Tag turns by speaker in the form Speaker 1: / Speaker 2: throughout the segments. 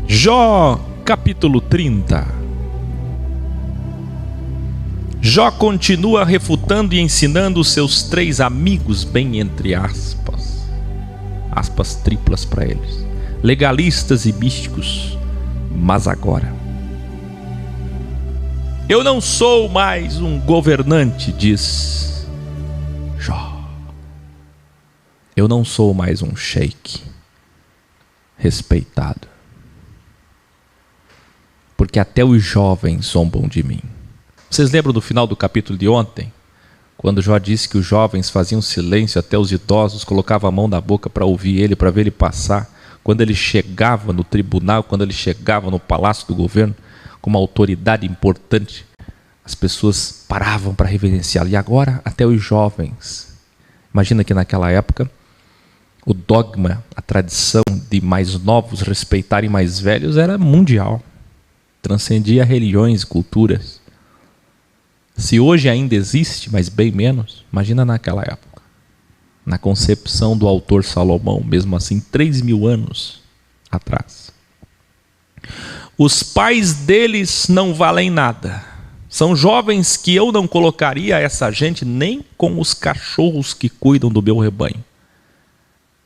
Speaker 1: Jó, capítulo 30. Jó continua refutando e ensinando os seus três amigos, bem entre aspas triplas para eles, legalistas e místicos. Mas agora, eu não sou mais um governante, diz Jó. Eu não sou mais um sheik respeitado, porque até os jovens zombam de mim. Vocês lembram do final do capítulo de ontem? Quando Jó disse que os jovens faziam silêncio, até os idosos colocavam a mão na boca para ouvir ele, para ver ele passar. Quando ele chegava no tribunal, quando ele chegava no palácio do governo, com uma autoridade importante, as pessoas paravam para reverenciá-lo. E agora, até os jovens. Imagina que naquela época, o dogma, a tradição de mais novos respeitarem mais velhos era mundial. Transcendia religiões e culturas. Se hoje ainda existe, mas bem menos, imagina naquela época. Na concepção do autor Salomão, mesmo assim, 3.000 anos atrás. Os pais deles não valem nada. São jovens que eu não colocaria essa gente nem com os cachorros que cuidam do meu rebanho.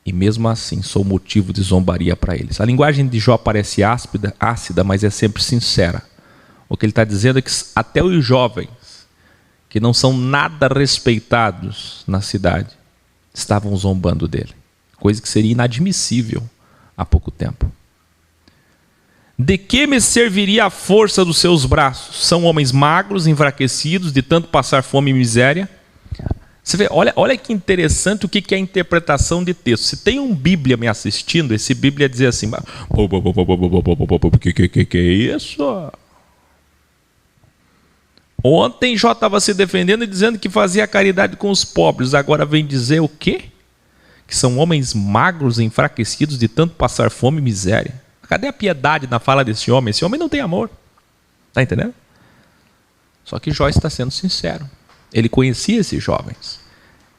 Speaker 1: E mesmo assim, sou motivo de zombaria para eles. A linguagem de Jó parece ácida, mas é sempre sincera. O que ele está dizendo é que até os jovens, que não são nada respeitados na cidade, estavam zombando dele. Coisa que seria inadmissível há pouco tempo. De que me serviria a força dos seus braços? São homens magros, enfraquecidos, de tanto passar fome e miséria. Você vê, olha que interessante o que é a interpretação de texto. Se tem um Bíblia me assistindo, esse Bíblia dizer assim, que é isso? Ontem Jó estava se defendendo e dizendo que fazia caridade com os pobres. Agora vem dizer o quê? Que são homens magros, enfraquecidos, de tanto passar fome e miséria. Cadê a piedade na fala desse homem? Esse homem não tem amor. Está entendendo? Só que Jó está sendo sincero. Ele conhecia esses jovens.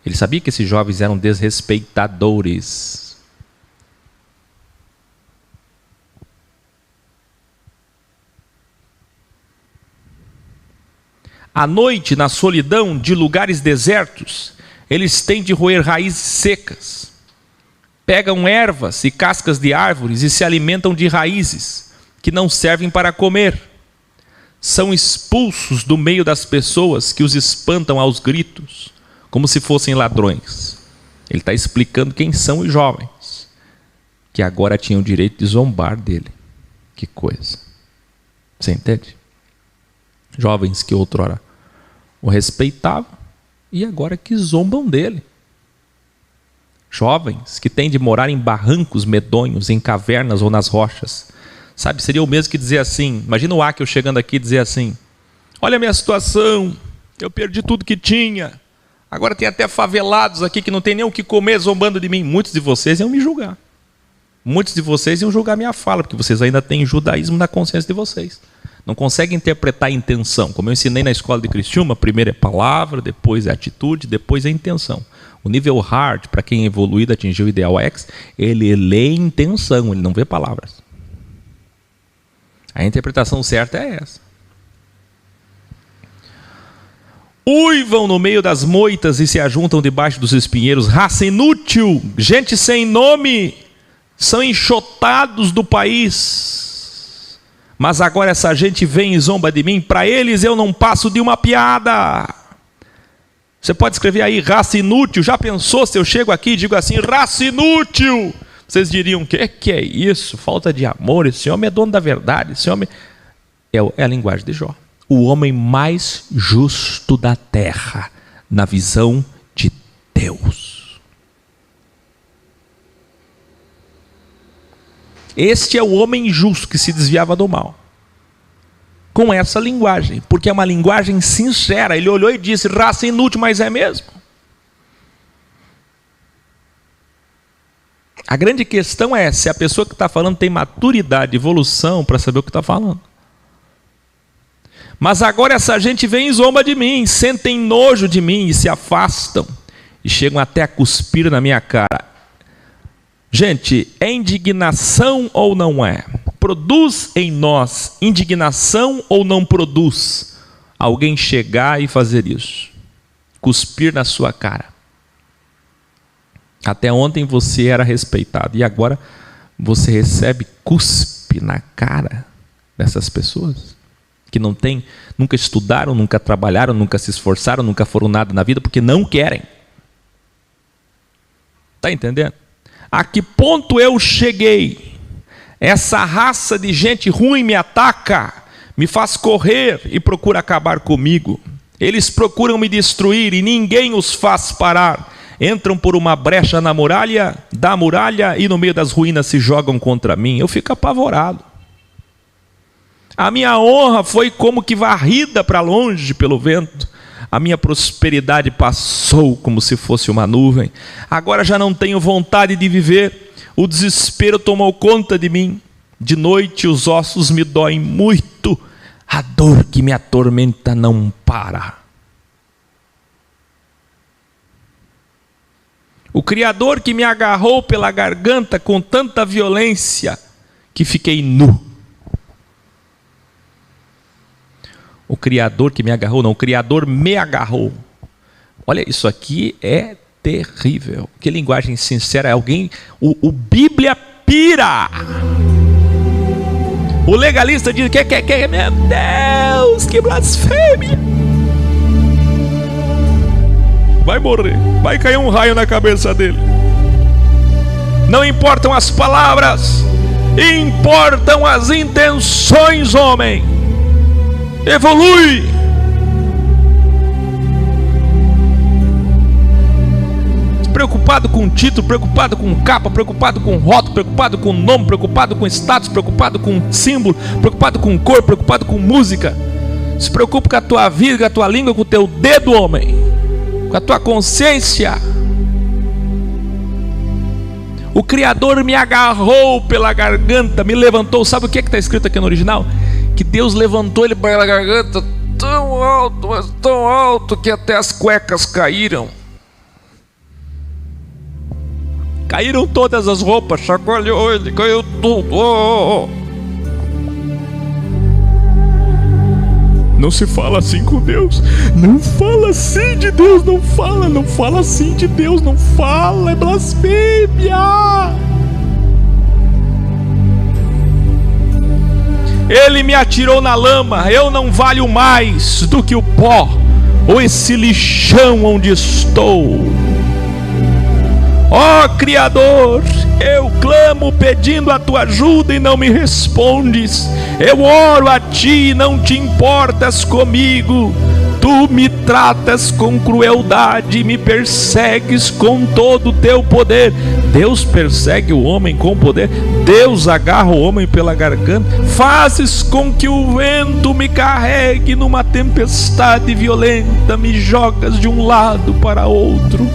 Speaker 1: Ele sabia que esses jovens eram desrespeitadores. À noite, na solidão de lugares desertos, eles têm de roer raízes secas. Pegam ervas e cascas de árvores e se alimentam de raízes que não servem para comer. São expulsos do meio das pessoas que os espantam aos gritos, como se fossem ladrões. Ele está explicando quem são os jovens, que agora tinham o direito de zombar dele. Que coisa. Você entende? Jovens que outrora o respeitavam e agora que zombam dele. Jovens que têm de morar em barrancos medonhos, em cavernas ou nas rochas. Sabe, seria o mesmo que dizer assim, imagina o Akel chegando aqui e dizer assim, olha a minha situação, eu perdi tudo que tinha, agora tem até favelados aqui que não tem nem o que comer zombando de mim. Muitos de vocês iam me julgar. Muitos de vocês iam julgar minha fala, porque vocês ainda têm judaísmo na consciência de vocês. Não conseguem interpretar a intenção. Como eu ensinei na escola de Criciúma, primeiro é palavra, depois é atitude, depois é intenção. O nível hard, para quem é evoluído, atingiu o ideal X, ele lê intenção, ele não vê palavras. A interpretação certa é essa. Uivam no meio das moitas e se ajuntam debaixo dos espinheiros. Raça inútil, gente sem nome, são enxotados do país. Mas agora essa gente vem e zomba de mim. Para eles eu não passo de uma piada. Você pode escrever aí, raça inútil. Já pensou se eu chego aqui e digo assim, raça inútil? Vocês diriam, que é isso? Falta de amor, esse homem é dono da verdade. Esse homem é a linguagem de Jó. O homem mais justo da terra, na visão de Deus. Este é o homem justo que se desviava do mal. Com essa linguagem, porque é uma linguagem sincera. Ele olhou e disse, raça inútil, mas é mesmo. A grande questão é se a pessoa que está falando tem maturidade, evolução para saber o que está falando. Mas agora essa gente vem e zomba de mim, sentem nojo de mim e se afastam. E chegam até a cuspir na minha cara. Gente, é indignação ou não é? produz em nós indignação ou não produz alguém chegar e fazer isso? Cuspir na sua cara. Até ontem você era respeitado e agora você recebe cuspe na cara dessas pessoas que não tem, nunca estudaram, nunca trabalharam, nunca se esforçaram, nunca foram nada na vida porque não querem. Está entendendo? A que ponto eu cheguei? Essa raça de gente ruim me ataca, me faz correr e procura acabar comigo. Eles procuram me destruir e ninguém os faz parar. Entram por uma brecha na muralha, da muralha, e no meio das ruínas se jogam contra mim. Eu fico apavorado. A minha honra foi como que varrida para longe pelo vento. A minha prosperidade passou como se fosse uma nuvem. Agora já não tenho vontade de viver. O desespero tomou conta de mim. De noite os ossos me doem muito. A dor que me atormenta não para. O Criador que me agarrou pela garganta com tanta violência que fiquei nu. O Criador que me agarrou, não, o Criador me agarrou. Olha, isso aqui é terrível. Que linguagem sincera, é alguém... O Bíblia pira. O legalista diz que meu Deus, que blasfêmia. Vai morrer, vai cair um raio na cabeça dele. Não importam as palavras, importam as intenções, homem. Evolui. Preocupado com título, preocupado com capa, preocupado com rótulo, preocupado com nome, preocupado com status, preocupado com símbolo, preocupado com cor, preocupado com música. Se preocupa com a tua vida, com a tua língua, com o teu dedo, homem. Com a tua consciência. O Criador me agarrou pela garganta, me levantou. Sabe o que está escrito aqui no original? Que Deus levantou ele pela garganta tão alto, mas tão alto que até as cuecas caíram. Caíram todas as roupas, chacoalhou ele, caiu tudo. Oh, oh. Não se fala assim com Deus. Não fala assim de Deus. Não fala assim de Deus. Não fala, é blasfêmia. Ele me atirou na lama. Eu não valho mais do que o pó, ou esse lixão onde estou. Ó Criador, eu clamo pedindo a tua ajuda e não me respondes. Eu oro a ti e não te importas comigo. Tu me tratas com crueldade e me persegues com todo o teu poder. Deus persegue o homem com poder. Deus agarra o homem pela garganta. Fazes com que o vento me carregue numa tempestade violenta. Me jogas de um lado para outro.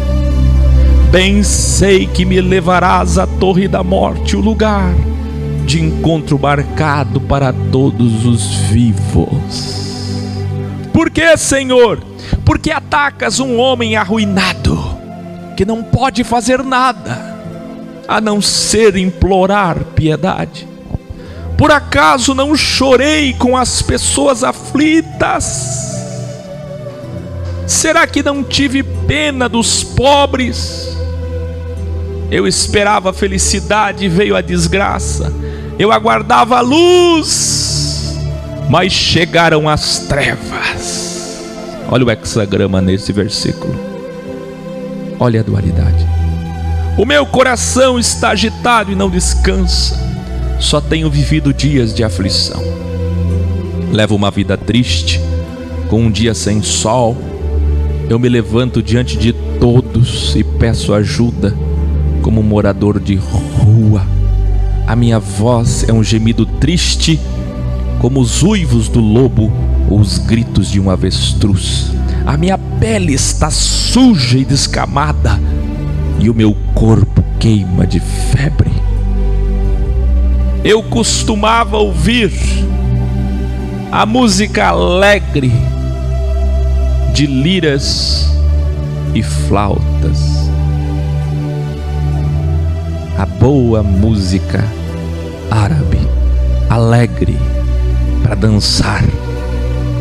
Speaker 1: Bem sei que me levarás à torre da morte, o lugar de encontro marcado para todos os vivos. Por que, Senhor? Porque atacas um homem arruinado, que não pode fazer nada, a não ser implorar piedade. Por acaso não chorei com as pessoas aflitas? Será que não tive pena dos pobres? Eu esperava a felicidade e veio a desgraça. Eu aguardava a luz, mas chegaram as trevas. Olha o hexagrama nesse versículo. Olha a dualidade. O meu coração está agitado e não descansa. Só tenho vivido dias de aflição. Levo uma vida triste, com um dia sem sol. Eu me levanto diante de todos e peço ajuda, como morador de rua. A minha voz é um gemido triste, como os uivos do lobo ou os gritos de um avestruz. A minha pele está suja e descamada, e o meu corpo queima de febre. Eu costumava ouvir a música alegre de liras e flautas, a boa música árabe. alegre para dançar,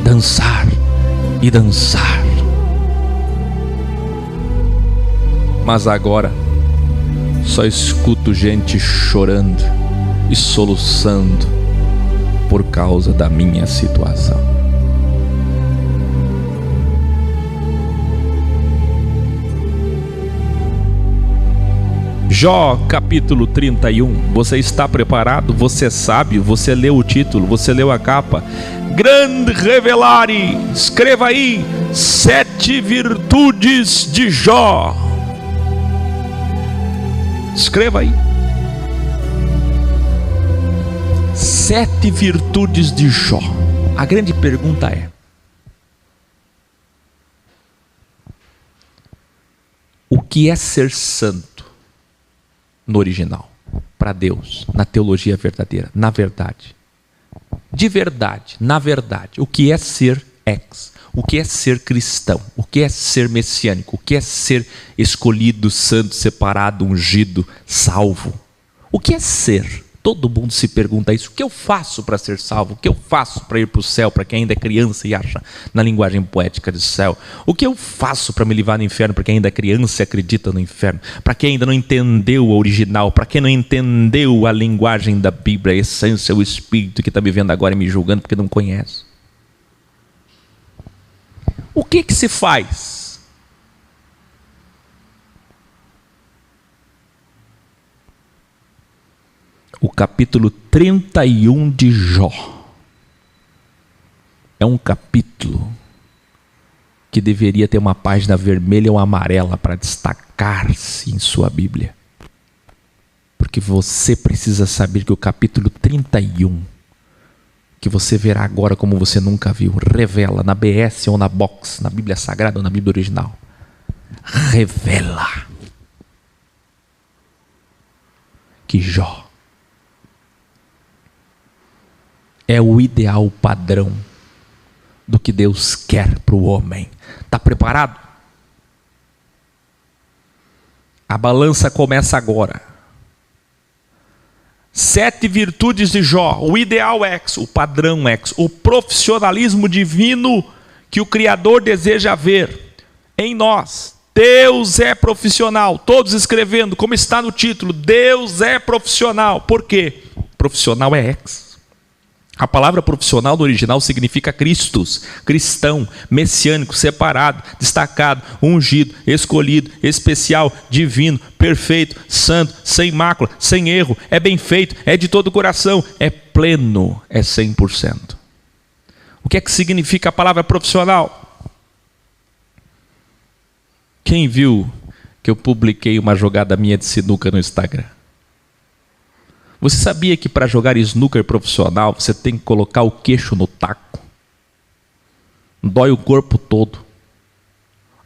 Speaker 1: dançar e dançar. Mas agora só escuto gente chorando e soluçando por causa da minha situação. Jó capítulo 31, você está preparado? Você sabe? Você leu o título? Você leu a capa? Grande Revelare, escreva aí, 7 virtudes de Jó. Escreva aí. 7 virtudes de Jó. A grande pergunta é: o que é ser santo no original, para Deus, na teologia verdadeira, na verdade? De verdade, na verdade, o que é ser ex? O que é ser cristão? O que é ser messiânico? O que é ser escolhido, santo, separado, ungido, salvo? O que é ser? Todo mundo se pergunta isso. O que eu faço para ser salvo? O que eu faço para ir para o céu? Para quem ainda é criança e acha na linguagem poética de céu. O que eu faço para me livrar do inferno? Para quem ainda é criança e acredita no inferno. Para quem ainda não entendeu o original. Para quem não entendeu a linguagem da Bíblia, a essência, o Espírito que está me vendo agora e me julgando porque não conhece. O que se faz? O capítulo 31 de Jó é um capítulo que deveria ter uma página vermelha ou amarela para destacar-se em sua Bíblia. Porque você precisa saber que o capítulo 31, que você verá agora como você nunca viu, revela na BS ou na Box, na Bíblia Sagrada ou na Bíblia original, revela que Jó é o ideal padrão do que Deus quer para o homem. Está preparado? A balança começa agora. 7 virtudes de Jó, o ideal ex, o padrão ex, o profissionalismo divino que o Criador deseja ver em nós. Deus é profissional, todos escrevendo, como está no título, Deus é profissional. Por quê? Profissional é ex. A palavra profissional no original significa Christus, cristão, messiânico, separado, destacado, ungido, escolhido, especial, divino, perfeito, santo, sem mácula, sem erro, é bem feito, é de todo o coração, é pleno, é 100%. O que é que significa a palavra profissional? Quem viu que eu publiquei uma jogada minha de sinuca no Instagram? Você sabia que para jogar snooker profissional você tem que colocar o queixo no taco? Dói o corpo todo.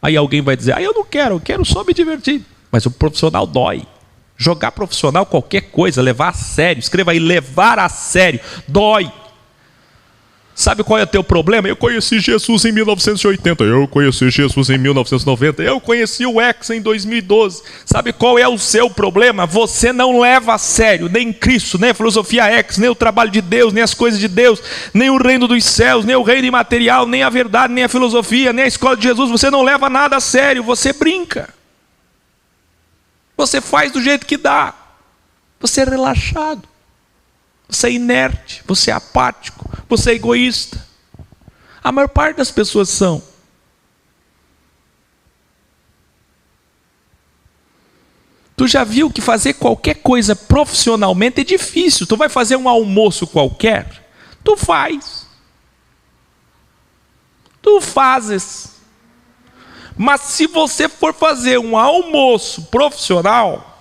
Speaker 1: Aí alguém vai dizer, eu não quero, eu quero só me divertir. Mas o profissional dói. Jogar profissional, qualquer coisa, levar a sério. Escreva aí, levar a sério, dói. Sabe qual é o teu problema? Eu conheci Jesus em 1980, eu conheci Jesus em 1990, eu conheci o X em 2012. Sabe qual é o seu problema? Você não leva a sério nem Cristo, nem a filosofia X, nem o trabalho de Deus, nem as coisas de Deus, nem o reino dos céus, nem o reino imaterial, nem a verdade, nem a filosofia, nem a escola de Jesus. Você não leva nada a sério, você brinca. Você faz do jeito que dá. Você é relaxado. Você é inerte, você é apático, você é egoísta. A maior parte das pessoas são. Tu já viu que fazer qualquer coisa profissionalmente é difícil. Tu vai fazer um almoço qualquer, tu faz. Tu fazes. Mas se você for fazer um almoço profissional,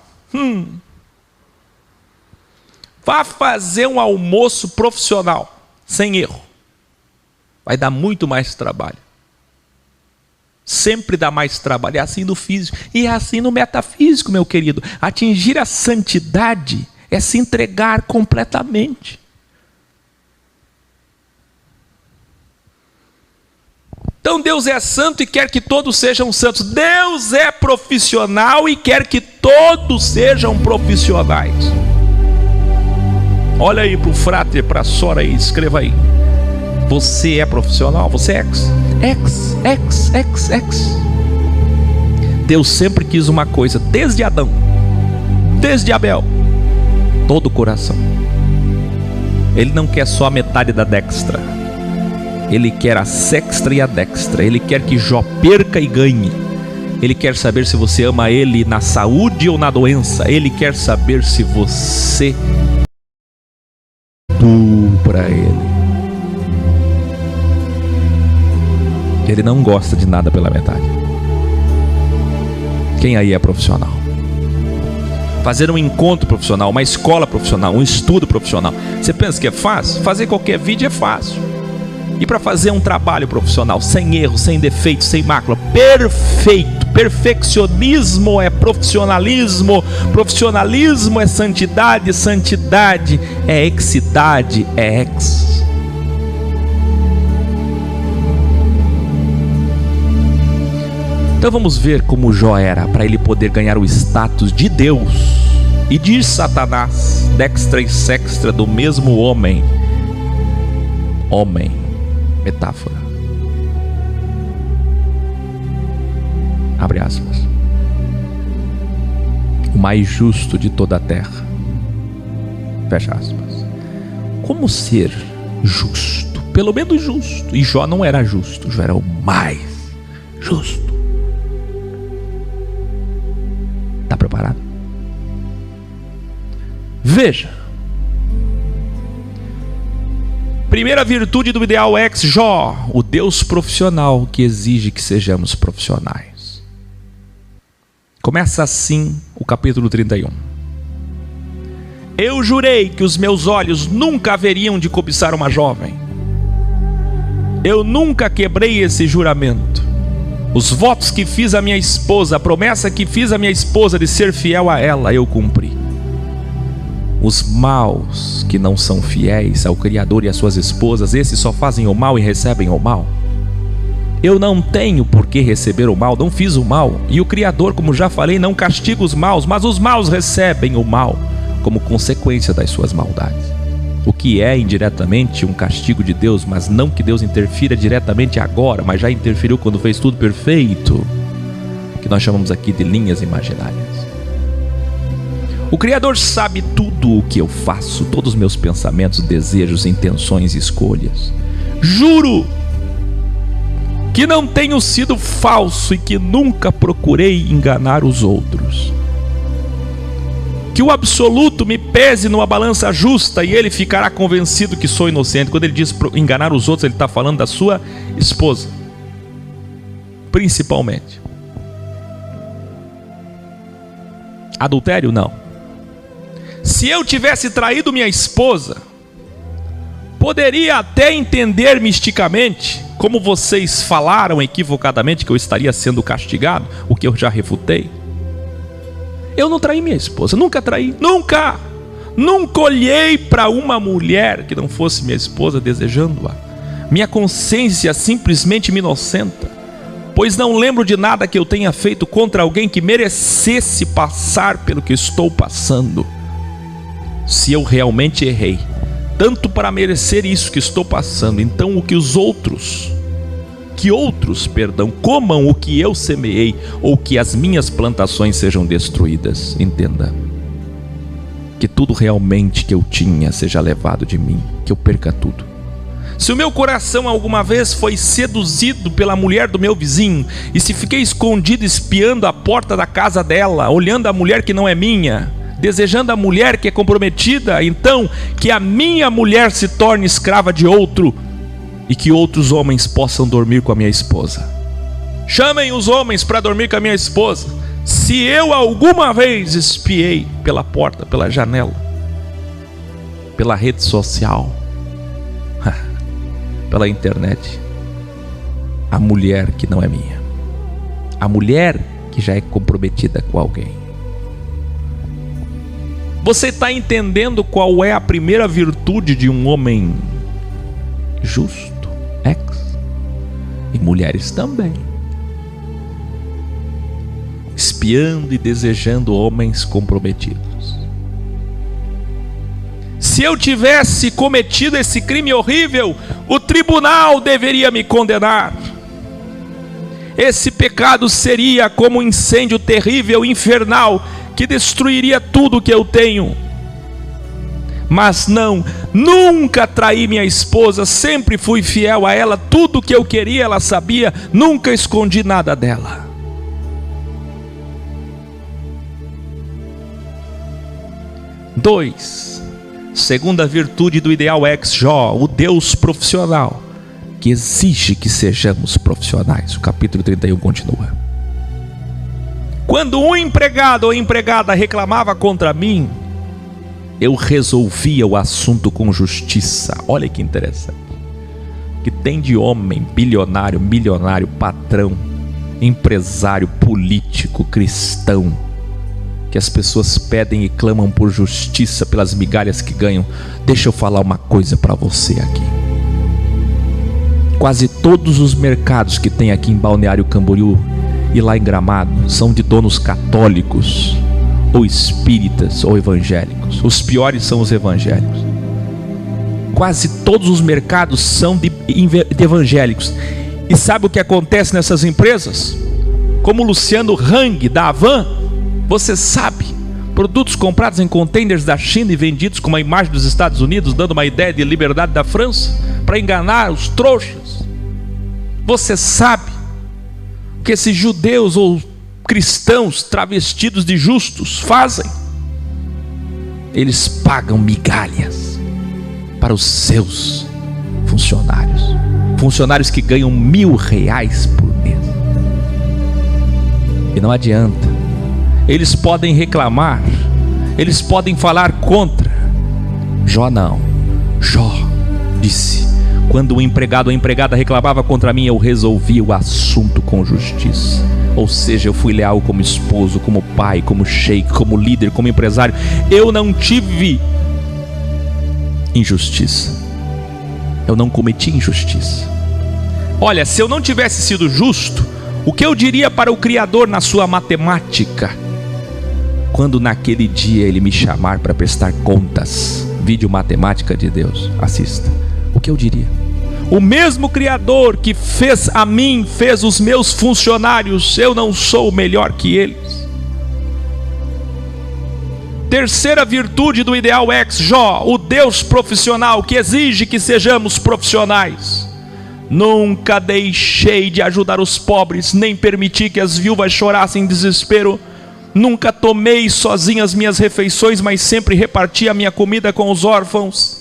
Speaker 1: vá fazer um almoço profissional, sem erro. Vai dar muito mais trabalho. Sempre dá mais trabalho. É assim no físico e é assim no metafísico, meu querido. Atingir a santidade é se entregar completamente. Então Deus é santo e quer que todos sejam santos. Deus é profissional e quer que todos sejam profissionais. Olha aí pro frate, pra Sora aí, escreva aí. Você é profissional? Você é ex. Deus sempre quis uma coisa, desde Adão, desde Abel, todo o coração. Ele não quer só a metade da dextra, ele quer a sexta e a dextra. Ele quer que Jó perca e ganhe. Ele quer saber se você ama ele na saúde ou na doença. Ele quer saber se você para ele. Ele não gosta de nada pela metade. Quem aí é profissional? Fazer um encontro profissional, uma escola profissional, um estudo profissional, você pensa que é fácil? Fazer qualquer vídeo é fácil. E para fazer um trabalho profissional sem erro, sem defeito, sem mácula, perfeito. Perfeccionismo é profissionalismo, profissionalismo é santidade, santidade é exidade, é ex. Então vamos ver como Jó era, para ele poder ganhar o status de Deus e de Satanás, dextra e sextra do mesmo homem. Homem, metáfora. Abre aspas. O mais justo de toda a terra. Fecha aspas. Como ser justo? Pelo menos justo. E Jó não era justo, Jó era o mais justo. Está preparado? Veja. Primeira virtude do ideal ex-Jó, o Deus profissional que exige que sejamos profissionais. Começa assim o capítulo 31. Eu jurei que os meus olhos nunca haveriam de cobiçar uma jovem. Eu nunca quebrei esse juramento. Os votos que fiz à minha esposa, a promessa que fiz à minha esposa de ser fiel a ela, eu cumpri. Os maus que não são fiéis ao Criador e às suas esposas, esses só fazem o mal e recebem o mal. Eu não tenho por que receber o mal, não fiz o mal. E o Criador, como já falei, não castiga os maus, mas os maus recebem o mal como consequência das suas maldades. O que é indiretamente um castigo de Deus, mas não que Deus interfira diretamente agora, mas já interferiu quando fez tudo perfeito, que nós chamamos aqui de linhas imaginárias. O Criador sabe tudo o que eu faço, todos os meus pensamentos, desejos, intenções e escolhas. Juro que não tenho sido falso e que nunca procurei enganar os outros. Que o absoluto me pese numa balança justa e ele ficará convencido que sou inocente. Quando ele diz enganar os outros, ele está falando da sua esposa, principalmente. Adultério, não. Se eu tivesse traído minha esposa, poderia até entender misticamente, como vocês falaram equivocadamente, que eu estaria sendo castigado, o que eu já refutei. Eu não traí minha esposa, nunca traí, nunca olhei para uma mulher que não fosse minha esposa desejando-a. Minha consciência simplesmente me inocenta, pois não lembro de nada que eu tenha feito contra alguém que merecesse passar pelo que estou passando. Se eu realmente errei, tanto para merecer isso que estou passando, então que outros, comam o que eu semeei, ou que as minhas plantações sejam destruídas. Entenda, que tudo realmente que eu tinha seja levado de mim, que eu perca tudo. Se o meu coração alguma vez foi seduzido pela mulher do meu vizinho, e se fiquei escondido espiando a porta da casa dela, olhando a mulher que não é minha, desejando a mulher que é comprometida, então que a minha mulher se torne escrava de outro, e que outros homens possam dormir com a minha esposa. Chamem os homens para dormir com a minha esposa. Se eu alguma vez espiei pela porta, pela janela, pela rede social, pela internet, a mulher que não é minha, a mulher que já é comprometida com alguém. Você está entendendo qual é a primeira virtude de um homem justo? E mulheres também, espiando e desejando homens comprometidos. Se se eu tivesse cometido esse crime horrível, o tribunal deveria me condenar. Esse pecado seria como um incêndio terrível, infernal, que destruiria tudo que eu tenho. Mas não, nunca traí minha esposa, sempre fui fiel a ela, tudo que eu queria ela sabia, nunca escondi nada dela. Dois, segunda virtude do ideal ex-Jó, o Deus profissional, que exige que sejamos profissionais. O capítulo 31 continua. Quando um empregado ou empregada reclamava contra mim, eu resolvia o assunto com justiça. Olha que interessante. Que tem de homem bilionário, milionário, patrão, empresário, político, cristão, que as pessoas pedem e clamam por justiça pelas migalhas que ganham. Deixa eu falar uma coisa para você aqui. Quase todos os mercados que tem aqui em Balneário Camboriú e lá em Gramado são de donos católicos, ou espíritas, ou evangélicos. Os piores são os evangélicos. Quase todos os mercados são de evangélicos. E sabe o que acontece nessas empresas? Como o Luciano Hang da Havan, você sabe, produtos comprados em containers da China e vendidos com uma imagem dos Estados Unidos, dando uma ideia de liberdade da França, para enganar os trouxas. Você sabe que esses judeus ou cristãos travestidos de justos fazem? Eles pagam migalhas para os seus funcionários. Funcionários que ganham R$1.000 por mês. E não adianta. Eles podem reclamar, eles podem falar contra. Jó não. Jó disse: quando o empregado ou a empregada reclamava contra mim, eu resolvia o assunto com justiça. Ou seja, eu fui leal como esposo, como pai, como sheik, como líder, como empresário. Eu não tive injustiça. Eu não cometi injustiça. Olha, se eu não tivesse sido justo, o que eu diria para o Criador na sua matemática? Quando naquele dia ele me chamar para prestar contas, vídeo matemática de Deus, assista. O que eu diria? O mesmo Criador que fez a mim, fez os meus funcionários. Eu não sou melhor que eles. Terceira virtude do ideal ex-Jó, o Deus profissional, que exige que sejamos profissionais. Nunca deixei de ajudar os pobres, nem permiti que as viúvas chorassem em desespero. Nunca tomei sozinho as minhas refeições, mas sempre reparti a minha comida com os órfãos.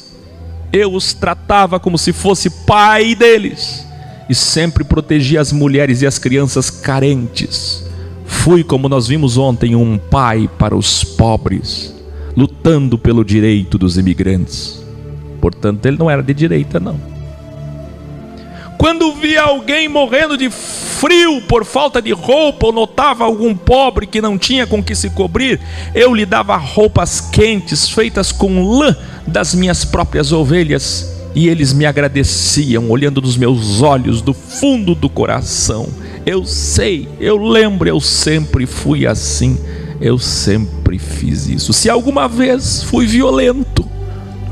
Speaker 1: Eu os tratava como se fosse pai deles, e sempre protegi as mulheres e as crianças carentes. Fui, como nós vimos ontem, um pai para os pobres, lutando pelo direito dos imigrantes. Portanto, ele não era de direita, não. Quando via alguém morrendo de frio por falta de roupa, ou notava algum pobre que não tinha com que se cobrir, eu lhe dava roupas quentes feitas com lã das minhas próprias ovelhas, e eles me agradeciam, olhando nos meus olhos do fundo do coração. Eu sei, eu lembro, eu sempre fui assim, eu sempre fiz isso. Se alguma vez fui violento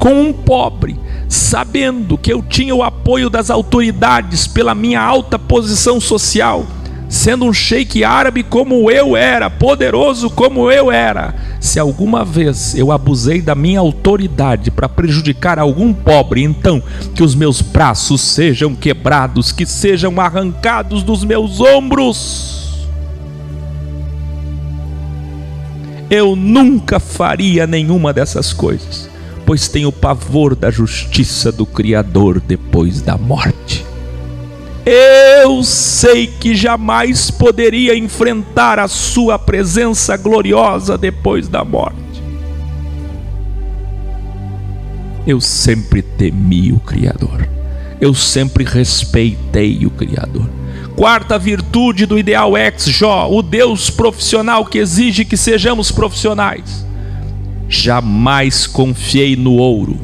Speaker 1: com um pobre, sabendo que eu tinha o apoio das autoridades pela minha alta posição social, sendo um sheik árabe como eu era, poderoso como eu era, se alguma vez eu abusei da minha autoridade para prejudicar algum pobre, então que os meus braços sejam quebrados, que sejam arrancados dos meus ombros. Eu nunca faria nenhuma dessas coisas, pois tenho pavor da justiça do Criador depois da morte. Eu sei que jamais poderia enfrentar a sua presença gloriosa depois da morte. Eu sempre temi o Criador. Eu sempre respeitei o Criador. Quarta virtude do ideal ex-Jó, o Deus profissional que exige que sejamos profissionais. Jamais confiei no ouro.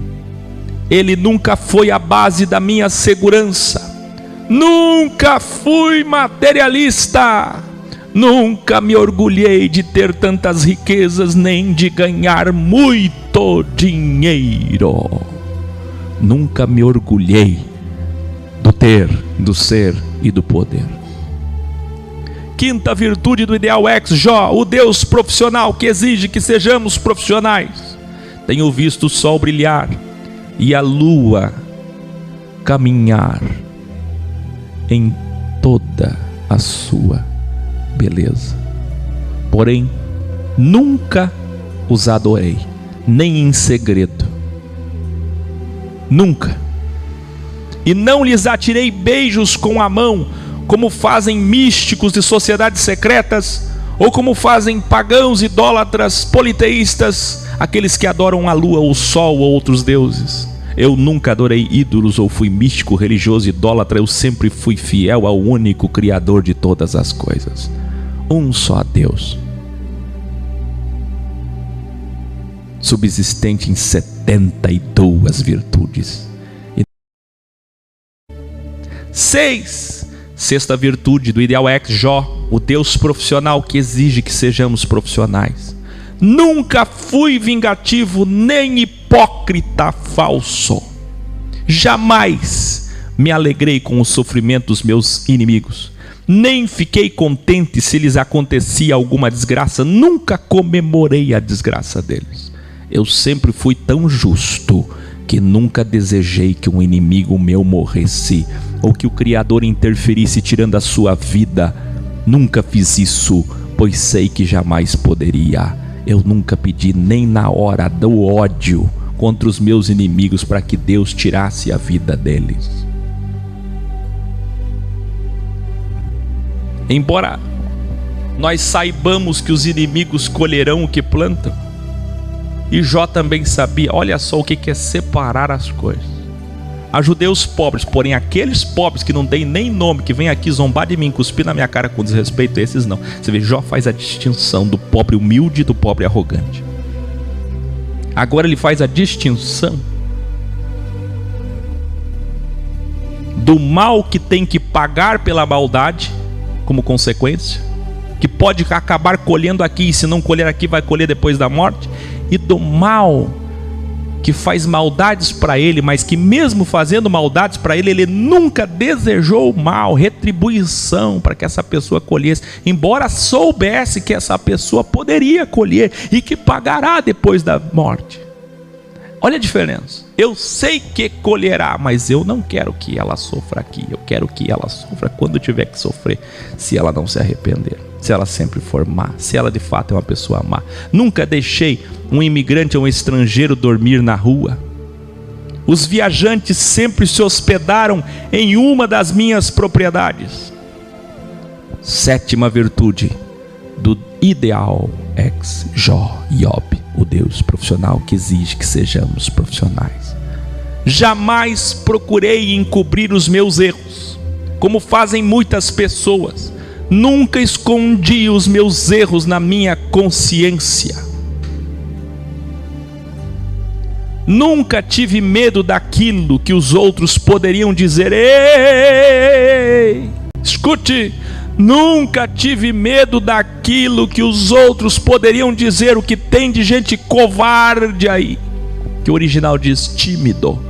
Speaker 1: Ele nunca foi a base da minha segurança. Nunca fui materialista. Nunca me orgulhei de ter tantas riquezas, nem de ganhar muito. muito dinheiro. Nunca me orgulhei do ter, do ser e do poder. Quinta virtude do Ideal X, Jó, o Deus profissional que exige que sejamos profissionais. Tenho visto o sol brilhar e a lua caminhar em toda a sua beleza. Porém, nunca os adorei, nem em segredo. Nunca. E não lhes atirei beijos com a mão, como fazem místicos de sociedades secretas, ou como fazem pagãos, idólatras, politeístas, aqueles que adoram a lua, o sol ou outros deuses. Eu nunca adorei ídolos ou fui místico, religioso, idólatra. Eu sempre fui fiel ao único Criador de todas as coisas, um só Deus, subsistente em 72 virtudes. 6. Sexta virtude do Ideal X, Jó, o Deus profissional que exige que sejamos profissionais. Nunca fui vingativo nem hipócrita falso. Jamais me alegrei com o sofrimento dos meus inimigos, nem fiquei contente se lhes acontecia alguma desgraça. Nunca comemorei a desgraça deles. Eu sempre fui tão justo que nunca desejei que um inimigo meu morresse, ou que o Criador interferisse tirando a sua vida. Nunca fiz isso, pois sei que jamais poderia. Eu nunca pedi nem na hora do ódio contra os meus inimigos para que Deus tirasse a vida deles. Embora nós saibamos que os inimigos colherão o que plantam, e Jó também sabia, olha só o que é separar as coisas. Há judeus pobres, porém aqueles pobres que não têm nem nome, que vêm aqui zombar de mim, cuspir na minha cara com desrespeito, esses não. Você vê, Jó faz a distinção do pobre humilde e do pobre arrogante. Agora ele faz a distinção do mal que tem que pagar pela maldade como consequência, que pode acabar colhendo aqui, e se não colher aqui vai colher depois da morte, e do mal que faz maldades para ele, mas que mesmo fazendo maldades para ele, ele nunca desejou o mal, retribuição para que essa pessoa colhesse, embora soubesse que essa pessoa poderia colher e que pagará depois da morte. Olha a diferença. Eu sei que colherá, mas eu não quero que ela sofra aqui. Eu quero que ela sofra quando tiver que sofrer, se ela não se arrepender, se ela sempre for má, se ela de fato é uma pessoa má. Nunca deixei um imigrante ou um estrangeiro dormir na rua. Os viajantes sempre se hospedaram em uma das minhas propriedades. Sétima virtude do Ideal X, Jó, Job, o Deus profissional que exige que sejamos profissionais. Jamais procurei encobrir os meus erros, como fazem muitas pessoas. Nunca escondi os meus erros na minha consciência. Nunca tive medo daquilo que os outros poderiam dizer. Ei, escute, nunca tive medo daquilo que os outros poderiam dizer. O que tem de gente covarde aí, que o original diz tímido,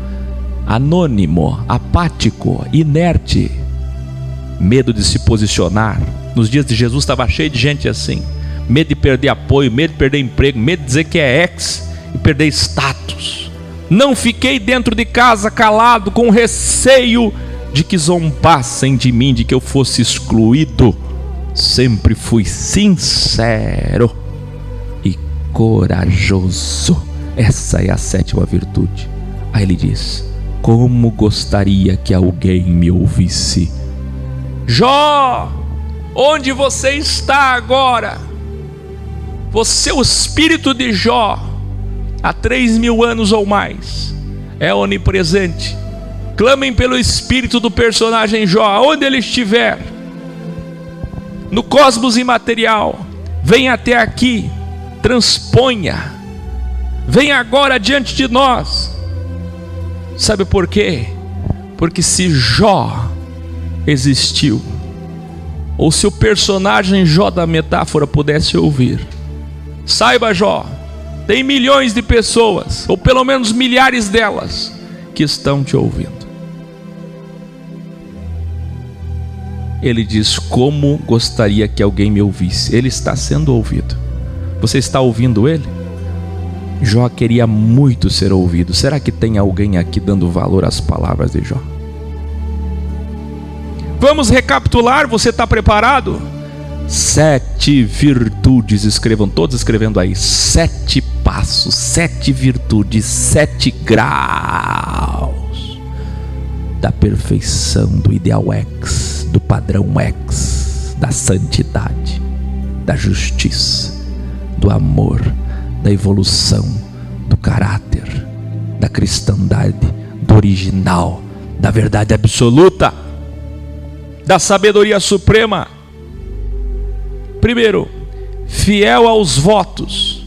Speaker 1: anônimo, apático, inerte, medo de se posicionar. Nos dias de Jesus estava cheio de gente assim, medo de perder apoio, medo de perder emprego, medo de dizer que é ex e perder status. Não fiquei dentro de casa calado, com receio de que zombassem de mim, de que eu fosse excluído. Sempre fui sincero e corajoso. Essa é a sétima virtude. Aí ele diz: como gostaria que alguém me ouvisse. Jó, onde você está agora? Você, o espírito de Jó, há 3.000 anos ou mais, é onipresente. Clamem pelo espírito do personagem Jó, aonde ele estiver, no cosmos imaterial. Venha até aqui, transponha, venha agora diante de nós. Sabe por quê? Porque se Jó existiu, ou se o personagem Jó da metáfora pudesse ouvir, saiba, Jó, Tem milhões de pessoas, ou pelo menos milhares delas, que estão te ouvindo. Ele diz: como gostaria que alguém me ouvisse. Ele está sendo ouvido. Você está ouvindo ele? Jó queria muito ser ouvido. Será que tem alguém aqui dando valor às palavras de Jó? Vamos recapitular, você está preparado? 7 virtudes, escrevam, todos escrevendo aí. 7 passos, 7 virtudes, 7 graus da perfeição, do ideal X, do padrão X, da santidade, da justiça, do amor, da evolução, do caráter, da cristandade, do original, da verdade absoluta, da sabedoria suprema. Primeiro, fiel aos votos.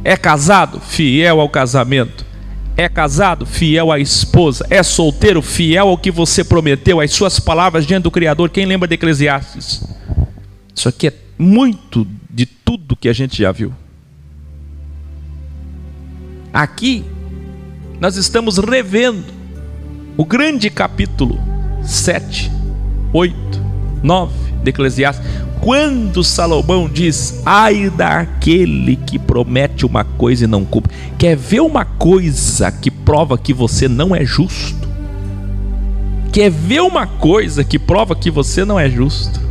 Speaker 1: É casado? Fiel ao casamento. É casado? Fiel à esposa. É solteiro? Fiel ao que você prometeu, às suas palavras diante do Criador. Quem lembra de Eclesiastes? Isso aqui é muito de tudo que a gente já viu. Aqui nós estamos revendo o grande capítulo 7, 8, 9 de Eclesiastes, quando Salomão diz: ai daquele que promete uma coisa e não cumpre. Quer ver uma coisa que prova que você não é justo? Quer ver uma coisa que prova que você não é justo?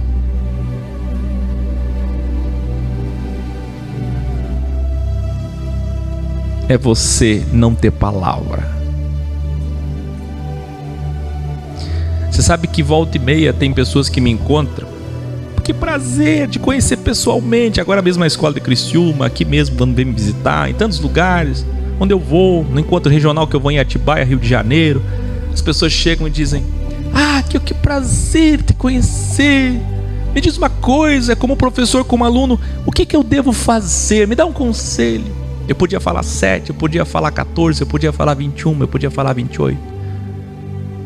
Speaker 1: É você não ter palavra. Você sabe que volta e meia tem pessoas que me encontram. Que prazer de conhecer pessoalmente. Agora mesmo na escola de Criciúma, aqui mesmo quando vem me visitar, em tantos lugares onde eu vou, no encontro regional que eu vou em Atibaia, Rio de Janeiro. As pessoas chegam e dizem: ah, que prazer te conhecer. Me diz uma coisa, como professor, como aluno, o que eu devo fazer? Me dá um conselho. Eu podia falar 7, eu podia falar 14, eu podia falar 21, eu podia falar 28.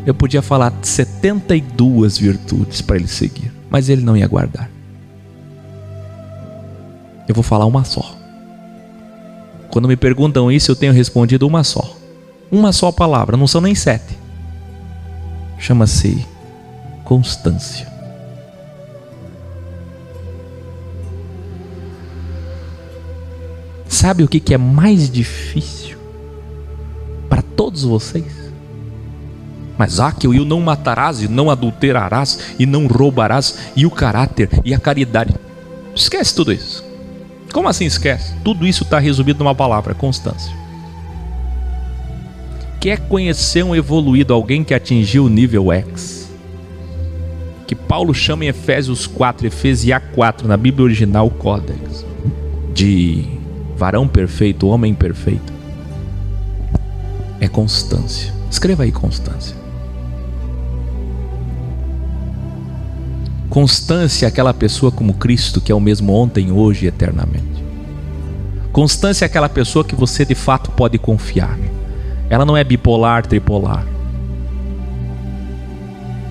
Speaker 1: Eu podia falar 72 virtudes para ele seguir, mas ele não ia guardar. Eu vou falar uma só. Quando me perguntam isso, eu tenho respondido uma só. Uma só palavra, não são nem 7. Chama-se constância. Sabe o que é mais difícil para todos vocês? Mas que eu não matarás, e não adulterarás, e não roubarás, e o caráter, e a caridade. Esquece tudo isso. Como assim esquece? Tudo isso está resumido numa palavra: constância. Quer conhecer um evoluído, alguém que atingiu o nível X, que Paulo chama em Efésios 4, Efesiá 4, na Bíblia original, Códex, de varão perfeito, homem perfeito, é constância. Escreva aí: constância. Constância é aquela pessoa como Cristo, que é o mesmo ontem, hoje e eternamente. Constância é aquela pessoa que você de fato pode confiar. Ela não é bipolar, tripolar.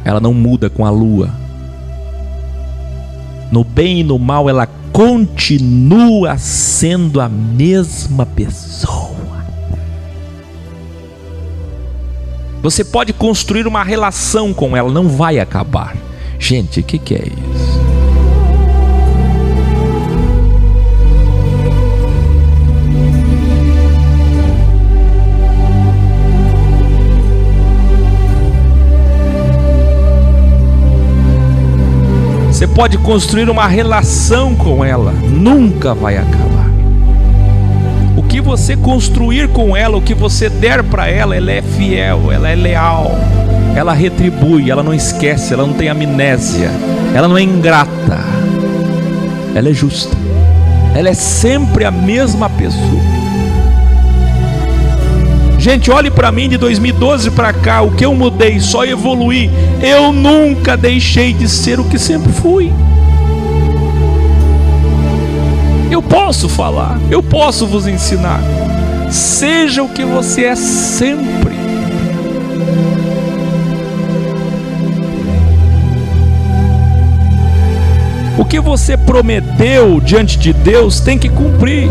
Speaker 1: Ela não muda com a lua. No bem e no mal ela continua sendo a mesma pessoa. Você pode construir uma relação com ela, não vai acabar. Gente, o que é isso? Você pode construir uma relação com ela, nunca vai acabar. O que você construir com ela, o que você der para ela, ela é fiel, ela é leal. Ela retribui, ela não esquece, ela não tem amnésia, ela não é ingrata, ela é justa, ela é sempre a mesma pessoa. Gente, olhe para mim de 2012 para cá, o que eu mudei, só evoluí. Eu nunca deixei de ser o que sempre fui. Eu posso falar, eu posso vos ensinar. Seja o que você é sempre. O que você prometeu diante de Deus tem que cumprir.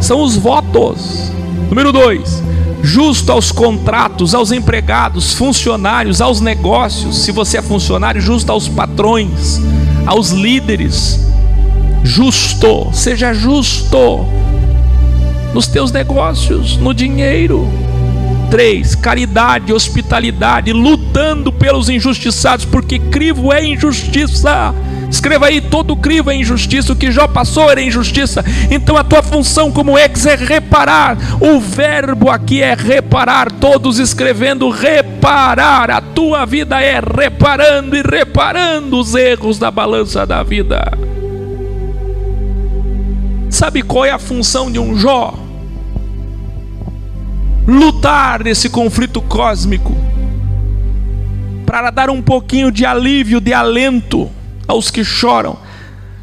Speaker 1: São os votos. Número 2, justo aos contratos, aos empregados, funcionários, aos negócios. Se você é funcionário, justo aos patrões, aos líderes. Justo, seja justo nos teus negócios, no dinheiro. 3, caridade, hospitalidade, lutando pelos injustiçados, porque crivo é injustiça. Escreva aí, todo crivo é injustiça. O que Jó passou era injustiça. Então a tua função como ex é reparar. O verbo aqui é reparar. Todos escrevendo reparar. A tua vida é reparando e reparando os erros da balança da vida. Sabe qual é a função de um Jó? Lutar nesse conflito cósmico para dar um pouquinho de alívio, de alento aos que choram,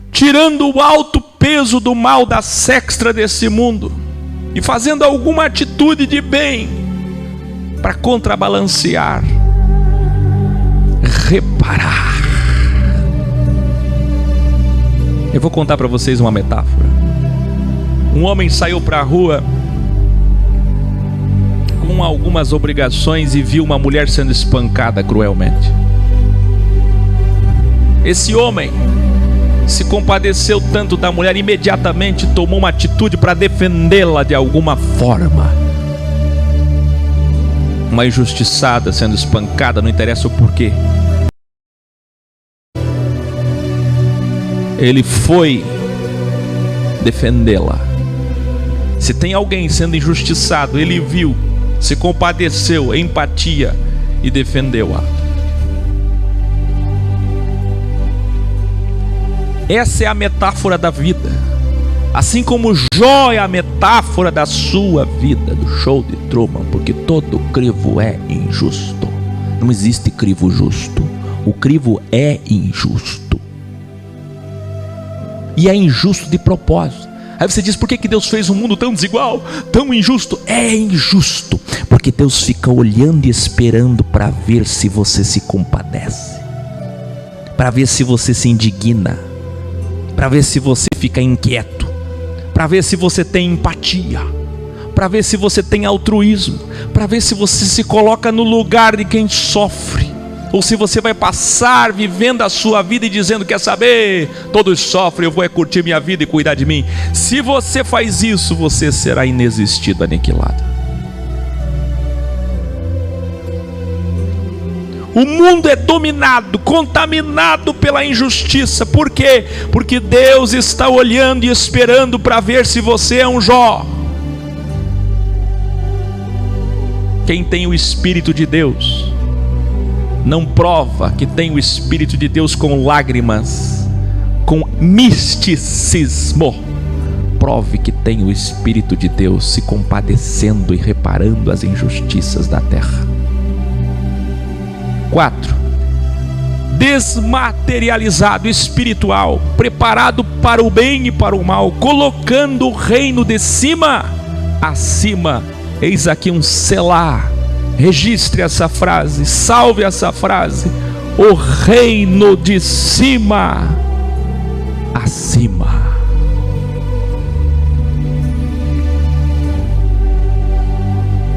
Speaker 1: tirando o alto peso do mal da sexta desse mundo e fazendo alguma atitude de bem para contrabalancear, reparar. Eu vou contar para vocês uma metáfora. Um homem saiu para a rua com algumas obrigações e viu uma mulher sendo espancada cruelmente. Esse homem se compadeceu tanto da mulher, imediatamente tomou uma atitude para defendê-la de alguma forma. Uma injustiçada sendo espancada, não interessa o porquê. Ele foi defendê-la. Se tem alguém sendo injustiçado, ele viu, se compadeceu, empatia e defendeu-a. Essa é a metáfora da vida. Assim como Jó é a metáfora da sua vida, do show de Truman, porque todo crivo é injusto. Não existe crivo justo. O crivo é injusto. E é injusto de propósito. Aí você diz, por que Deus fez um mundo tão desigual, tão injusto? É injusto, porque Deus fica olhando e esperando para ver se você se compadece, para ver se você se indigna, para ver se você fica inquieto, para ver se você tem empatia, para ver se você tem altruísmo, para ver se você se coloca no lugar de quem sofre, ou se você vai passar vivendo a sua vida e dizendo, quer saber, todos sofrem, eu vou curtir minha vida e cuidar de mim. Se você faz isso, você será inexistido, aniquilado. O mundo é dominado, contaminado pela injustiça. Por quê? Porque Deus está olhando e esperando para ver se você é um Jó. Quem tem o Espírito de Deus não prova que tem o Espírito de Deus com lágrimas, com misticismo. Prove que tem o Espírito de Deus se compadecendo e reparando as injustiças da terra. 4. Desmaterializado, espiritual, preparado para o bem e para o mal, colocando o reino de cima acima. Eis aqui um selá. Registre essa frase, salve essa frase. O reino de cima acima.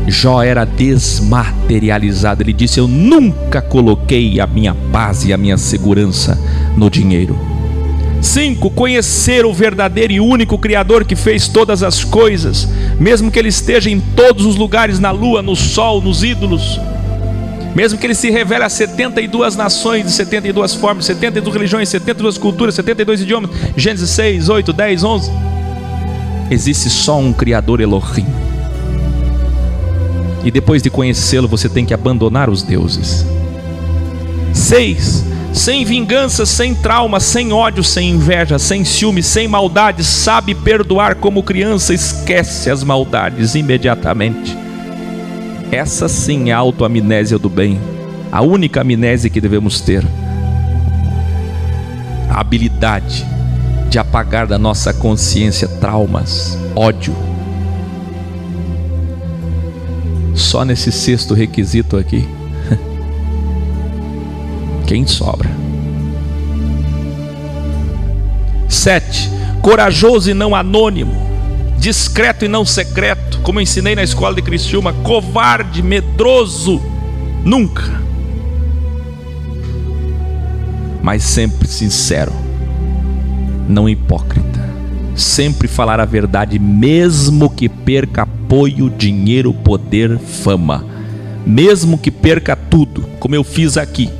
Speaker 1: Jó era desmaterializado. Ele disse, eu nunca coloquei a minha paz e a minha segurança no dinheiro. 5. Conhecer o verdadeiro e único Criador que fez todas as coisas, mesmo que Ele esteja em todos os lugares, na lua, no sol, nos ídolos, mesmo que Ele se revele a 72 nações, de 72 formas, 72 religiões, 72 culturas, 72 idiomas. Gênesis 6, 8, 10, 11. Existe só um Criador, Elohim. E depois de conhecê-lo, você tem que abandonar os deuses. 6. Sem vingança, sem trauma, sem ódio, sem inveja, sem ciúme, sem maldade, sabe perdoar como criança, esquece as maldades imediatamente. Essa sim é a autoamnésia do bem, a única amnésia que devemos ter. A habilidade de apagar da nossa consciência traumas, ódio. Só nesse 6º requisito aqui, quem sobra? 7. Corajoso e não anônimo. discreto e não secreto, como eu ensinei na escola de Criciúma, covarde, medroso, nunca, mas sempre sincero, não hipócrita, sempre falar a verdade, mesmo que perca apoio, dinheiro, poder, fama, mesmo que perca tudo, como eu fiz aqui.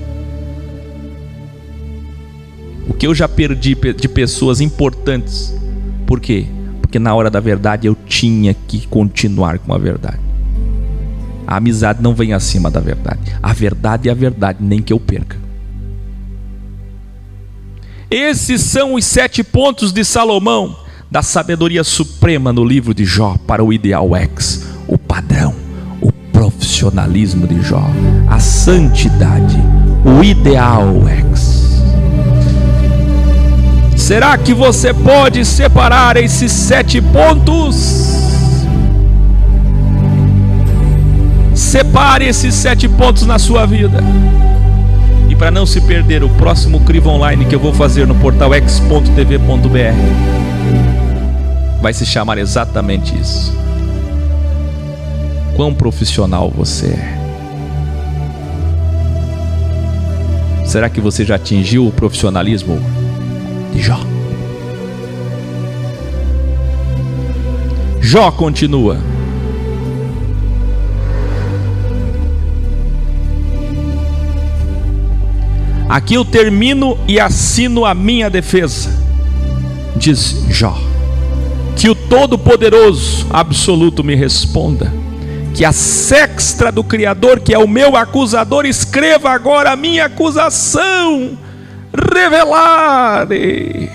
Speaker 1: O que eu já perdi de pessoas importantes. Por quê? Porque na hora da verdade eu tinha que continuar com a verdade. A amizade não vem acima da verdade. A verdade é a verdade, nem que eu perca. Esses são os 7 pontos de Salomão, da sabedoria suprema no livro de Jó, para o ideal X, o padrão, o profissionalismo de Jó, a santidade, o ideal X. Será que você pode separar esses 7 pontos? Separe esses 7 pontos na sua vida. E para não se perder o próximo crivo online que eu vou fazer no portal x.tv.br, vai se chamar exatamente isso: quão profissional você é. Será que você já atingiu o profissionalismo de Jó? Jó continua: aqui eu termino e assino a minha defesa, diz Jó. Que o Todo-Poderoso Absoluto me responda, que a sexta do Criador, que é o meu acusador, escreva agora a minha acusação, revelare.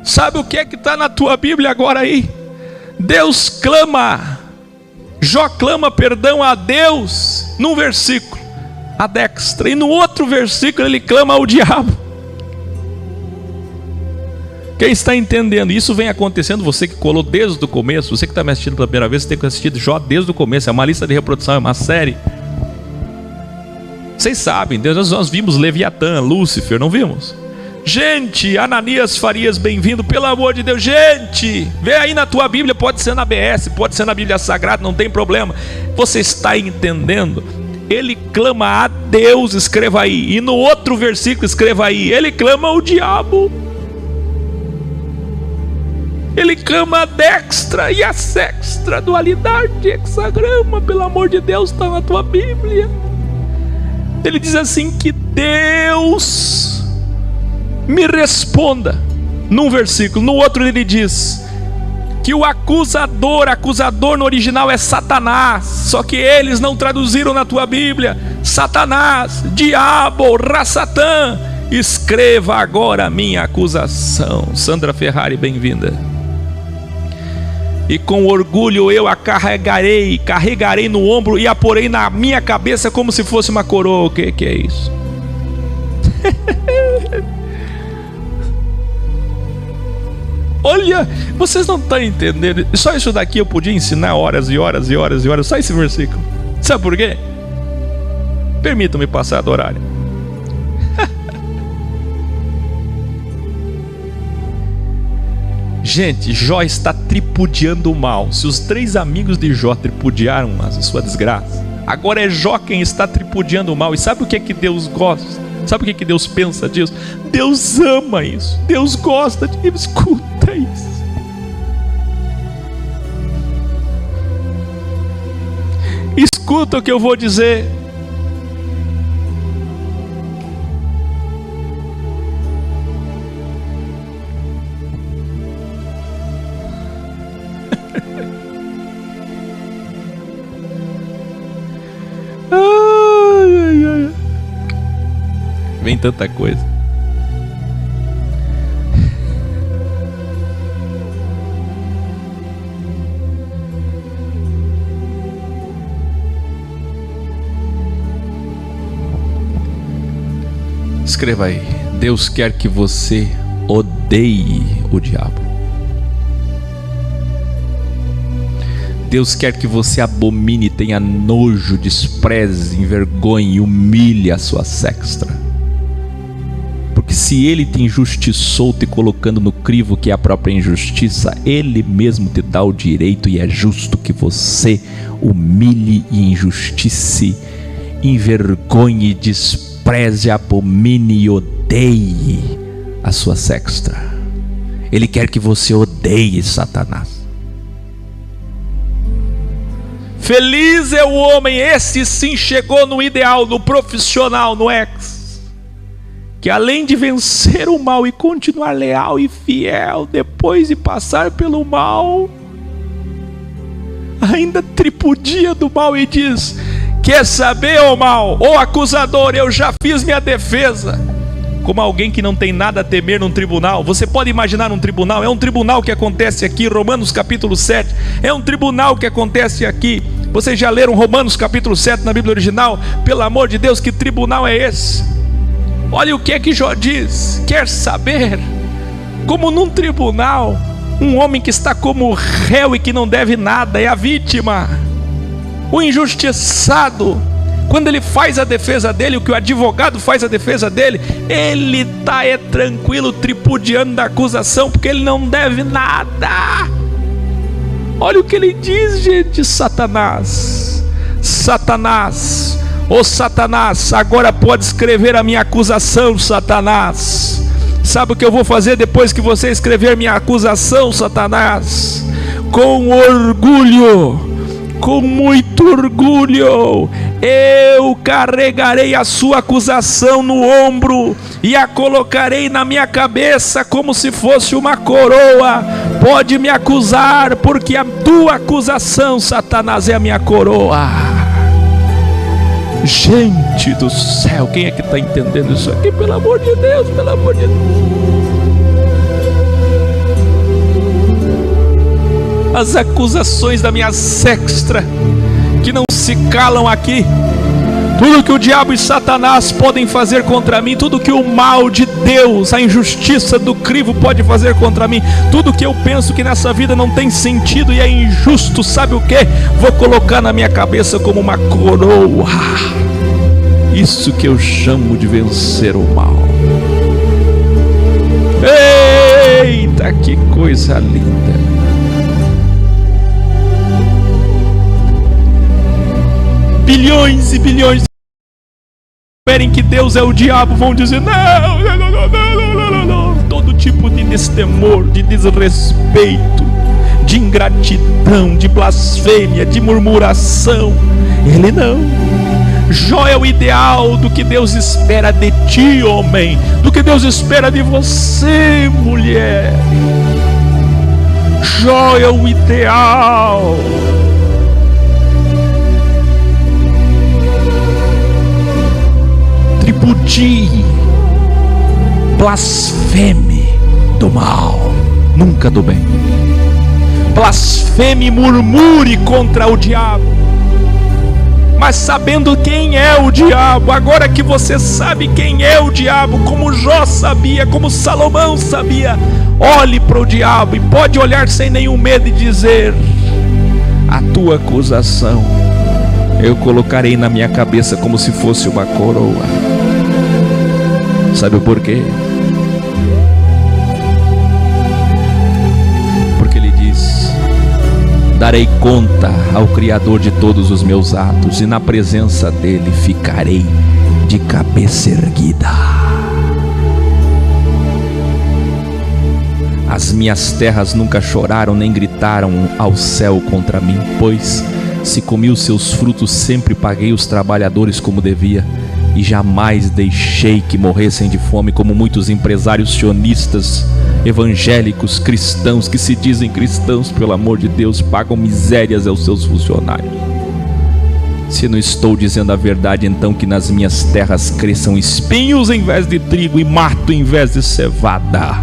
Speaker 1: Sabe o que é que está na tua Bíblia agora aí? Deus clama, Jó clama perdão a Deus num versículo, a destra, e no outro versículo ele clama ao diabo. Quem está entendendo? Isso vem acontecendo, você que colou desde o começo, você que está me assistindo pela primeira vez, você tem que assistir Jó desde o começo, é uma lista de reprodução, é uma série. Vocês sabem, nós vimos Leviatã, Lúcifer, não vimos? Gente, Ananias Farias, bem-vindo, pelo amor de Deus, gente, vê aí na tua Bíblia, pode ser na BS, pode ser na Bíblia Sagrada, não tem problema, você está entendendo? Ele clama a Deus, escreva aí, e no outro versículo escreva aí, ele clama ao diabo. Ele clama a dextra e a sexta, dualidade, hexagrama, pelo amor de Deus, está na tua Bíblia. Ele diz assim, que Deus me responda, num versículo. No outro ele diz que o acusador no original é Satanás, só que eles não traduziram na tua Bíblia. Satanás, diabo, Rassatã, escreva agora a minha acusação. Sandra Ferrari, bem-vinda. E com orgulho eu a carregarei no ombro e a porei na minha cabeça como se fosse uma coroa. O que é isso? Olha, vocês não estão entendendo. Só isso daqui eu podia ensinar horas e horas e horas e horas. Só esse versículo. Sabe por quê? Permitam-me passar do horário. Gente, Jó está tripudiando o mal. Se os 3 amigos de Jó tripudiaram a sua desgraça, agora é Jó quem está tripudiando o mal. E sabe o que é que Deus gosta? Sabe o que é que Deus pensa disso? Deus ama isso. Deus gosta de... Escuta isso. Escuta o que eu vou dizer. Vem tanta coisa. Escreva aí: Deus quer que você odeie o diabo. Deus quer que você abomine, tenha nojo, despreze, envergonhe e humilhe a sua sexta. Porque que se ele te injustiçou te colocando no crivo que é a própria injustiça, ele mesmo te dá o direito, e é justo que você humilhe e injustice, envergonhe, despreze, abomine e odeie a sua sexta. Ele quer que você odeie Satanás. Feliz é o homem, esse sim chegou no ideal, no profissional, no ex, que além de vencer o mal e continuar leal e fiel, depois de passar pelo mal, ainda tripudia do mal e diz: quer saber, ô mal, ô acusador, eu já fiz minha defesa. Como alguém que não tem nada a temer num tribunal. Você pode imaginar um tribunal? É um tribunal que acontece aqui, Romanos capítulo 7. É um tribunal que acontece aqui. Vocês já leram Romanos capítulo 7 na Bíblia original? Pelo amor de Deus, que tribunal é esse? Olha o que é que Jó diz. Quer saber? Como num tribunal, um homem que está como réu e que não deve nada, é a vítima, o injustiçado. Quando ele faz a defesa dele, o que o advogado faz a defesa dele, ele está tranquilo, tripudiando da acusação, porque ele não deve nada. Olha o que ele diz, gente. Satanás, Satanás, ô Satanás, agora pode escrever a minha acusação, Satanás. Sabe o que eu vou fazer depois que você escrever minha acusação, Satanás? Com orgulho, com muito orgulho, eu carregarei a sua acusação no ombro e a colocarei na minha cabeça como se fosse uma coroa. Pode me acusar, porque a tua acusação, Satanás, é a minha coroa. Gente do céu, quem é que está entendendo isso aqui? Pelo amor de Deus, pelo amor de Deus. As acusações da minha sexta, que não se calam aqui. Tudo que o diabo e Satanás podem fazer contra mim, tudo que o mal de Deus, a injustiça do crivo pode fazer contra mim, tudo que eu penso que nessa vida não tem sentido e é injusto, sabe o que? Vou colocar na minha cabeça como uma coroa. Isso que eu chamo de vencer o mal. Eita, que coisa linda! Bilhões e bilhões esperem que Deus é o diabo, vão dizer não. Todo tipo de destemor, de desrespeito, de ingratidão, de blasfêmia, de murmuração. Ele não. Jó é o ideal do que Deus espera de ti, homem, do que Deus espera de você, mulher. Jó é o ideal. Tripudie, blasfeme do mal, nunca do bem. Blasfeme e murmure contra o diabo, mas sabendo quem é o diabo. Agora que você sabe quem é o diabo, como Jó sabia, como Salomão sabia, olhe para o diabo e pode olhar sem nenhum medo e dizer: a tua acusação eu colocarei na minha cabeça como se fosse uma coroa. Sabe o porquê? Porque ele diz: darei conta ao Criador de todos os meus atos, e na presença dele ficarei de cabeça erguida. As minhas terras nunca choraram nem gritaram ao céu contra mim, pois se comi os seus frutos sempre paguei os trabalhadores como devia, e jamais deixei que morressem de fome, como muitos empresários sionistas, evangélicos, cristãos, que se dizem cristãos, pelo amor de Deus, pagam misérias aos seus funcionários. Se não estou dizendo a verdade, então que nas minhas terras cresçam espinhos em vez de trigo e mato em vez de cevada.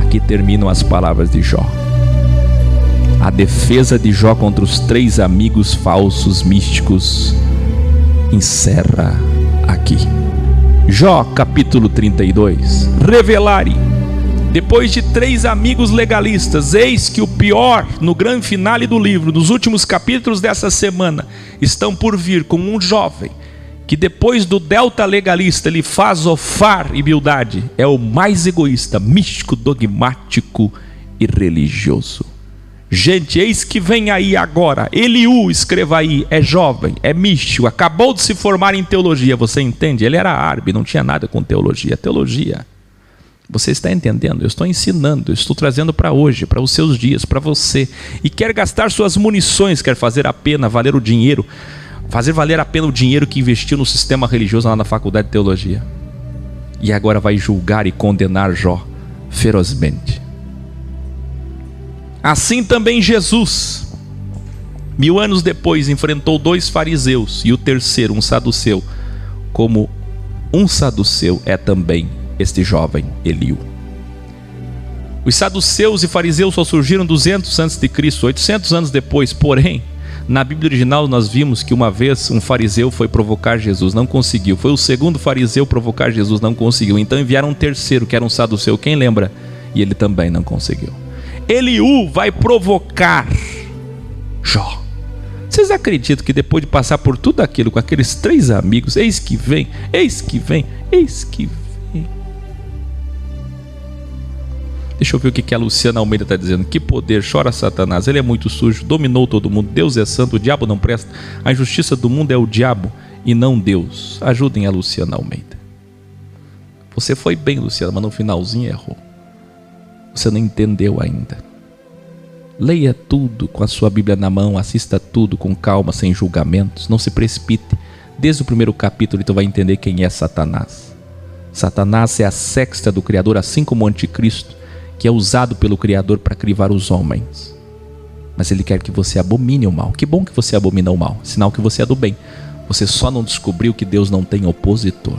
Speaker 1: Aqui terminam as palavras de Jó. A defesa de Jó contra os 3 amigos falsos místicos encerra aqui. Jó capítulo 32. Revelare. Depois de 3 amigos legalistas, eis que o pior, no grande finale do livro, nos últimos capítulos dessa semana, estão por vir com um jovem que depois do delta legalista ele faz Ofar e Bildade, é o mais egoísta, místico, dogmático e religioso. Gente, eis que vem aí agora, Eliú, escreva aí, é jovem, é místico, acabou de se formar em teologia, você entende? Ele era árabe, não tinha nada com teologia. Teologia, você está entendendo? Eu estou ensinando, eu estou trazendo para hoje, para os seus dias, para você. E quer gastar suas munições, quer fazer a pena valer o dinheiro, fazer valer a pena o dinheiro que investiu no sistema religioso lá na faculdade de teologia. E agora vai julgar e condenar Jó ferozmente. Assim também Jesus, 1000 anos depois, enfrentou 2 fariseus e o terceiro, um saduceu, como um saduceu é também este jovem Eliú. Os saduceus e fariseus só surgiram 200 a.C., 800 anos depois. Porém, na Bíblia original nós vimos que uma vez um fariseu foi provocar Jesus, não conseguiu. Foi o segundo fariseu provocar Jesus, não conseguiu. Então enviaram um terceiro, que era um saduceu, quem lembra? E ele também não conseguiu. Eliú vai provocar Jó. Vocês acreditam que depois de passar por tudo aquilo com aqueles 3 amigos, eis que vem, eis que vem, eis que vem. Deixa eu ver o que a Luciana Almeida está dizendo. Que poder, chora Satanás, ele é muito sujo, dominou todo mundo, Deus é santo, o diabo não presta, a injustiça do mundo é o diabo e não Deus. Ajudem a Luciana Almeida. Você foi bem, Luciana, mas no finalzinho errou. Você não entendeu ainda. Leia tudo com a sua Bíblia na mão, assista tudo com calma, sem julgamentos, não se precipite. Desde o primeiro capítulo tu vai entender quem é Satanás. Satanás é a sexta do Criador, assim como o anticristo, que é usado pelo Criador para crivar os homens. Mas ele quer que você abomine o mal. Que bom que você abomina o mal, sinal que você é do bem. Você só não descobriu que Deus não tem opositor.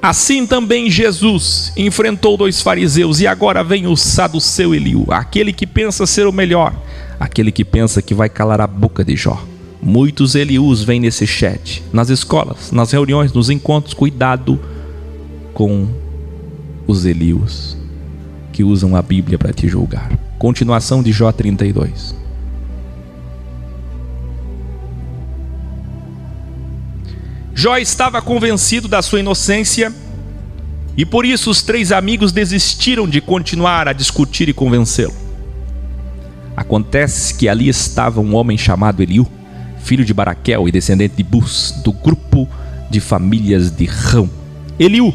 Speaker 1: Assim também Jesus enfrentou 2 fariseus e agora vem o saduceu Eliú, aquele que pensa ser o melhor, aquele que pensa que vai calar a boca de Jó. Muitos Eliús vêm nesse chat, nas escolas, nas reuniões, nos encontros. Cuidado com os Eliús que usam a Bíblia para te julgar. Continuação de Jó 32. Jó estava convencido da sua inocência e por isso os 3 amigos desistiram de continuar a discutir e convencê-lo. Acontece que ali estava um homem chamado Eliú, filho de Baraquel e descendente de Bus, do grupo de famílias de Rão. Eliú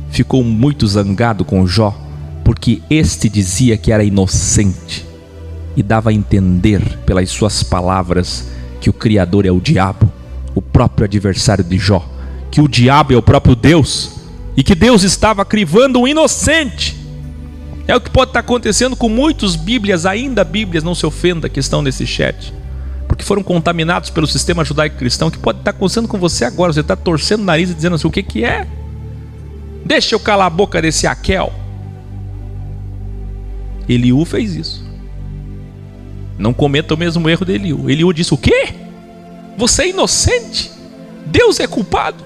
Speaker 1: ficou muito zangado com Jó, porque este dizia que era inocente e dava a entender pelas suas palavras que o Criador é o diabo, o próprio adversário de Jó, que o diabo é o próprio Deus e que Deus estava crivando um inocente. É o que pode estar acontecendo com muitos Bíblias, ainda Bíblias, não se ofenda, que estão nesse chat, porque foram contaminados pelo sistema judaico-cristão, que pode estar acontecendo com você agora. Você está torcendo o nariz e dizendo assim: o que é? Deixa eu calar a boca desse Aquel. Eliú fez isso. Não cometa o mesmo erro de Eliú. Eliú disse: o quê? Você é inocente? Deus é culpado?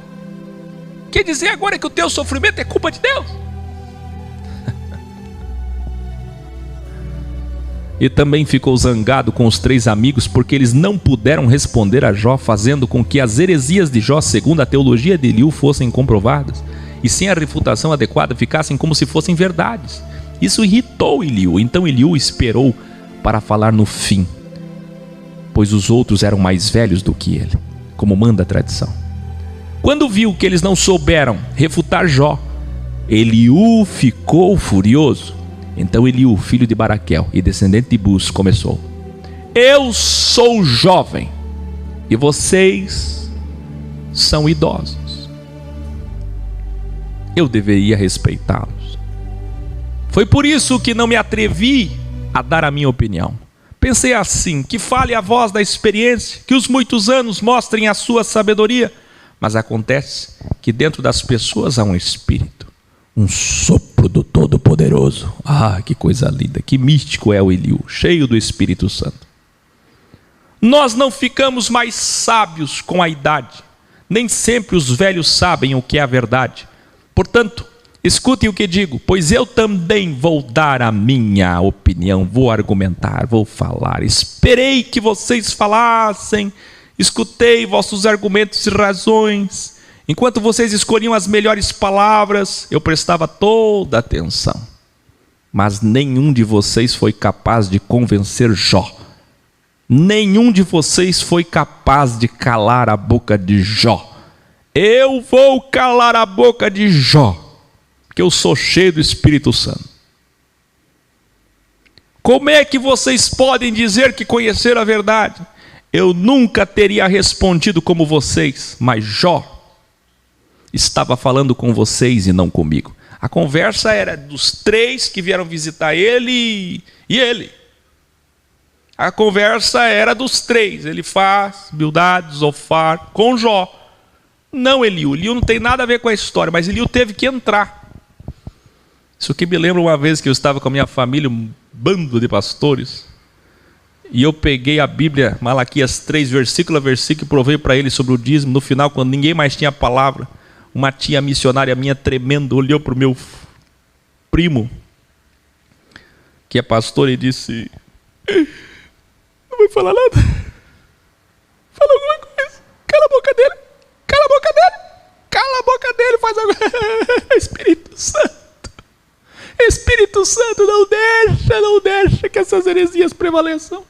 Speaker 1: Quer dizer agora que o teu sofrimento é culpa de Deus? E também ficou zangado com os 3 amigos, porque eles não puderam responder a Jó, fazendo com que as heresias de Jó, segundo a teologia de Eliú, fossem comprovadas, e sem a refutação adequada ficassem como se fossem verdades. Isso irritou Eliú. Então Eliú esperou para falar no fim, pois os outros eram mais velhos do que ele, como manda a tradição. Quando viu que eles não souberam refutar Jó, Eliú ficou furioso. Então Eliú, filho de Baraquel e descendente de Bus, começou: eu sou jovem e vocês são idosos. Eu deveria respeitá-los. Foi por isso que não me atrevi a dar a minha opinião. Pensei assim: que fale a voz da experiência, que os muitos anos mostrem a sua sabedoria. Mas acontece que dentro das pessoas há um espírito, um sopro do Todo-Poderoso. Ah, que coisa linda, que místico é o Eliú, cheio do Espírito Santo. Nós não ficamos mais sábios com a idade. Nem sempre os velhos sabem o que é a verdade. Portanto, escutem o que digo, pois eu também vou dar a minha opinião, vou argumentar, vou falar. Esperei que vocês falassem Escutei vossos argumentos e razões. Enquanto vocês escolhiam as melhores palavras, eu prestava toda atenção. Mas nenhum de vocês foi capaz de convencer Jó. Nenhum de vocês foi capaz de calar a boca de Jó. Eu vou calar a boca de Jó, porque eu sou cheio do Espírito Santo. Como é que vocês podem dizer que conheceram a verdade? Eu nunca teria respondido como vocês, mas Jó estava falando com vocês e não comigo. A conversa era dos 3 que vieram visitar ele e ele. A conversa era dos 3, Elifaz, Bildade, Zofar, com Jó. Não Eliú. Eliú não tem nada a ver com a história, mas Eliú teve que entrar. Isso que me lembra uma vez que eu estava com a minha família, um bando de pastores, e eu peguei a Bíblia, Malaquias 3, versículo a versículo, e provei para ele sobre o dízimo. No final, quando ninguém mais tinha palavra, uma tia missionária minha tremendo olhou para o meu primo, que é pastor, e disse: não vai falar nada? Fala alguma coisa. Cala a boca dele. Cala a boca dele. Cala a boca dele. Faz alguma coisa. Espírito Santo. Espírito Santo, não deixa que essas heresias prevaleçam.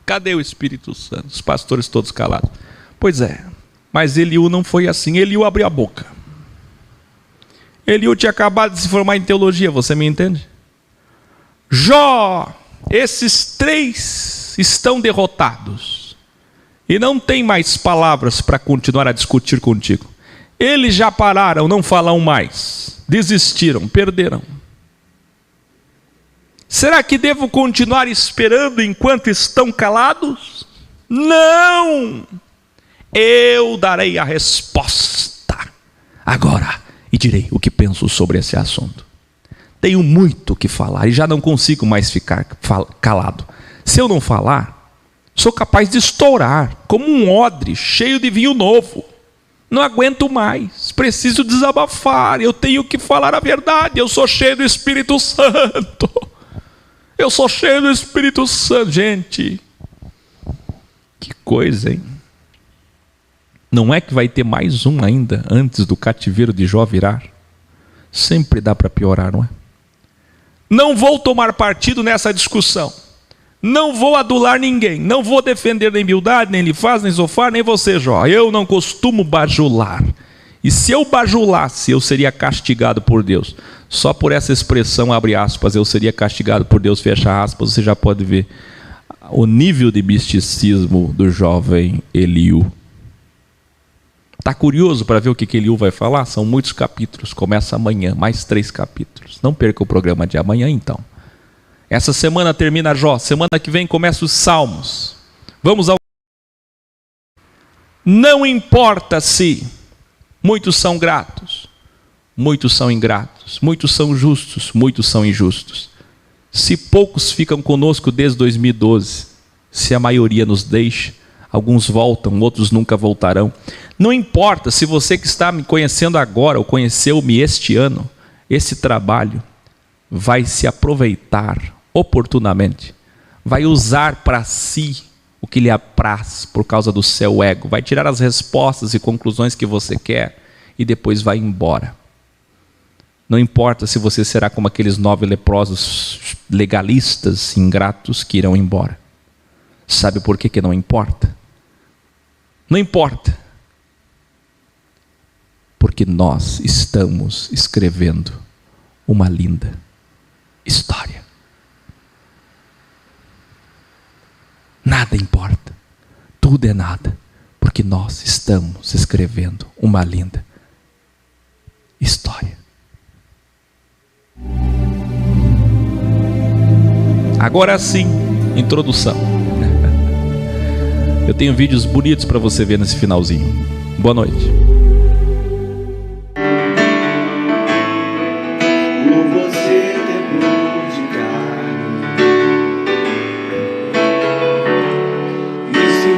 Speaker 1: Cadê o Espírito Santo? Os pastores todos calados. Pois é, mas Eliú não foi assim. Eliú abriu a boca. Eliú tinha acabado de se formar em teologia, você me entende? Jó, esses 3 estão derrotados e não tem mais palavras para continuar a discutir contigo. Eles já pararam, não falam mais, desistiram, perderam. Será que devo continuar esperando enquanto estão calados? Não! Eu darei a resposta agora e direi o que penso sobre esse assunto. Tenho muito o que falar e já não consigo mais ficar calado. Se eu não falar, sou capaz de estourar como um odre cheio de vinho novo. Não aguento mais, preciso desabafar, eu tenho que falar a verdade. Eu sou cheio do Espírito Santo. Eu sou cheio do Espírito Santo. Gente, que coisa, hein? Não é que vai ter mais um ainda antes do cativeiro de Jó virar? Sempre dá para piorar, não é? Não vou tomar partido nessa discussão. Não vou adular ninguém. Não vou defender nem Bildade, nem Elifaz, nem Zofar, nem você, Jó. Eu não costumo bajular. E se eu bajulasse, eu seria castigado por Deus. Só por essa expressão, abre aspas, eu seria castigado por Deus, fecha aspas, você já pode ver o nível de misticismo do jovem Eliú. Está curioso para ver o que Eliú vai falar? São muitos capítulos, começa amanhã, mais 3 capítulos. Não perca o programa de amanhã então. Essa semana termina Jó, semana que vem começa os Salmos. Vamos ao... Não importa se muitos são gratos, muitos são ingratos, muitos são justos, muitos são injustos. Se poucos ficam conosco desde 2012, se a maioria nos deixa, alguns voltam, outros nunca voltarão. Não importa se você que está me conhecendo agora ou conheceu-me este ano, esse trabalho vai se aproveitar oportunamente, vai usar para si o que lhe apraz por causa do seu ego, vai tirar as respostas e conclusões que você quer e depois vai embora. Não importa se você será como aqueles 9 leprosos legalistas, ingratos que irão embora. Sabe por que não importa? Não importa. Porque nós estamos escrevendo uma linda história. Nada importa. Tudo é nada. Porque nós estamos escrevendo uma linda história. Agora sim, introdução. Eu tenho vídeos bonitos para você ver nesse finalzinho. Boa noite.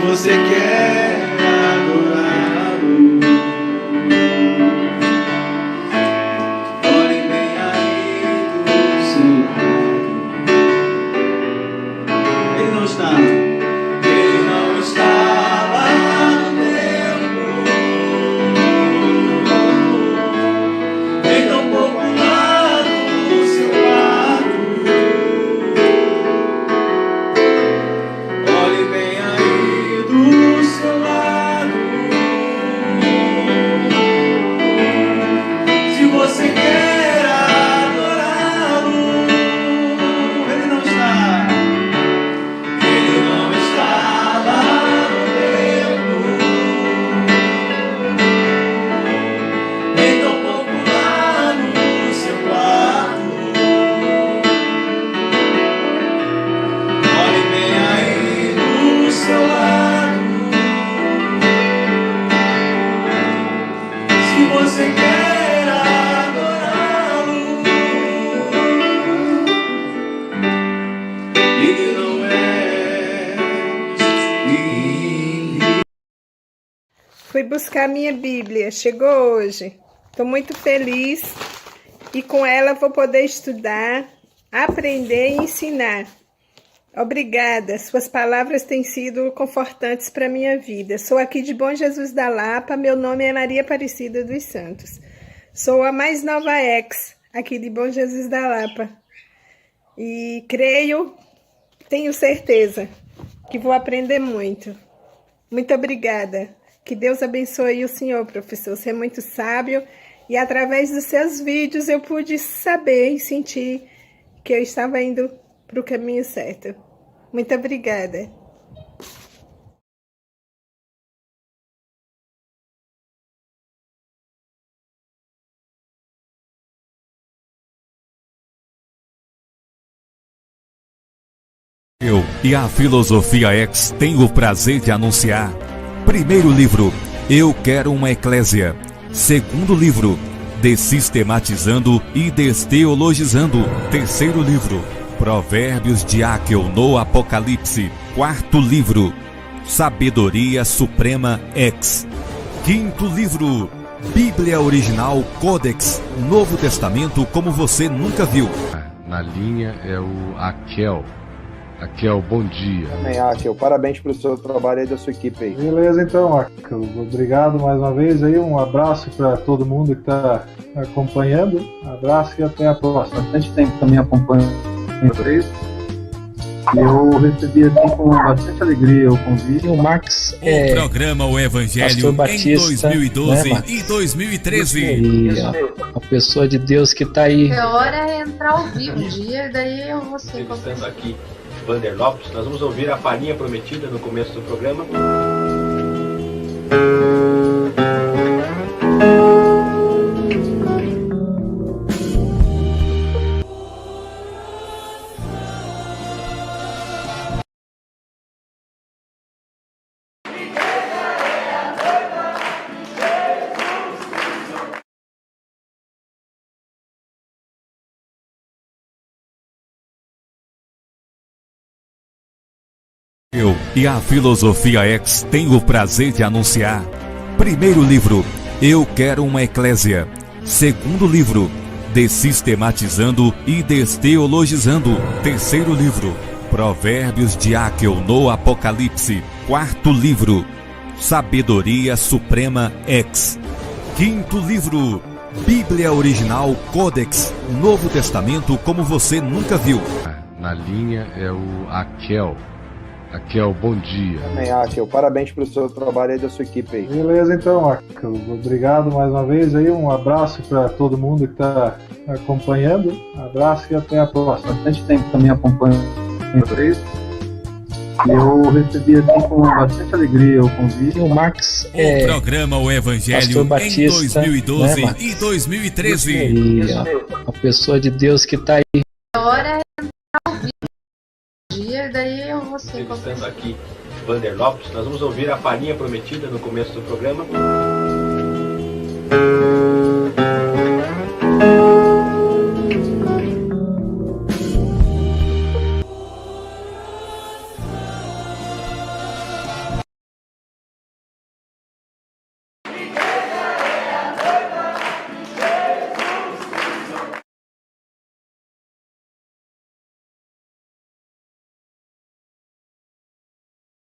Speaker 2: Você quer adorá-lo? Olhe bem aí do seu lado. Ele não está. Ele não está.
Speaker 3: Fui buscar minha Bíblia, chegou hoje. Estou muito feliz e com ela vou poder estudar, aprender e ensinar. Obrigada, suas palavras têm sido confortantes para a minha vida. Sou aqui de Bom Jesus da Lapa, meu nome é Maria Aparecida dos Santos. Sou a mais nova ex aqui de Bom Jesus da Lapa. E creio, tenho certeza que vou aprender muito. Muito obrigada. Que Deus abençoe o senhor, professor. Você é muito sábio e através dos seus vídeos eu pude saber e sentir que eu estava indo para o caminho certo. Muito obrigada.
Speaker 4: Eu e a Filosofia X têm o prazer de anunciar: primeiro livro, Eu Quero uma Eclésia. Segundo livro, Desistematizando e Desteologizando. Terceiro livro, Provérbios de Áquel no Apocalipse. Quarto livro, Sabedoria Suprema X. Quinto livro, Bíblia Original Codex, Novo Testamento como você nunca viu.
Speaker 5: Na linha é o Akel. Akel, bom dia.
Speaker 6: Amém, Akel. Parabéns pelo seu trabalho aí da sua equipe aí.
Speaker 7: Beleza, então, Akel. Obrigado mais uma vez aí. Um abraço para todo mundo que está acompanhando. Abraço e até a próxima.
Speaker 8: Bastante tempo também acompanhando vocês. Eu recebi aqui com bastante alegria o convite.
Speaker 4: O Max programa O Evangelho Batista, em 2012 e 2013.
Speaker 8: E a pessoa de Deus que está aí.
Speaker 9: A hora é entrar ao vivo um dia, daí eu vou ser.
Speaker 10: Estando aqui, Vander Lopes, nós vamos ouvir a palhinha prometida no começo do programa.
Speaker 4: Eu e a Filosofia X têm o prazer de anunciar: primeiro livro, Eu Quero uma Eclésia. Segundo livro, Desistematizando e Desteologizando. Terceiro livro, Provérbios de Áquel no Apocalipse. Quarto livro, Sabedoria Suprema X. Quinto livro, Bíblia Original Codex, Novo Testamento como você nunca viu.
Speaker 5: Na linha é o Akel. Akel, bom dia.
Speaker 6: Amém, Akel. Parabéns pelo seu trabalho aí da sua equipe aí.
Speaker 7: Beleza, então, Akel. Obrigado mais uma vez aí. Um abraço para todo mundo que está acompanhando. Abraço e até a próxima.
Speaker 8: Bastante tempo também acompanhando vocês. Eu recebi aqui com bastante alegria o convite.
Speaker 4: O Max programa O Evangelho Batista, em 2012 e 2013.
Speaker 8: E a pessoa de Deus que está aí.
Speaker 9: A hora é entrar ao vivo um dia, daí eu vou ser.
Speaker 10: Estando aqui, Vander Lopes, nós vamos ouvir a palhinha prometida no começo do programa.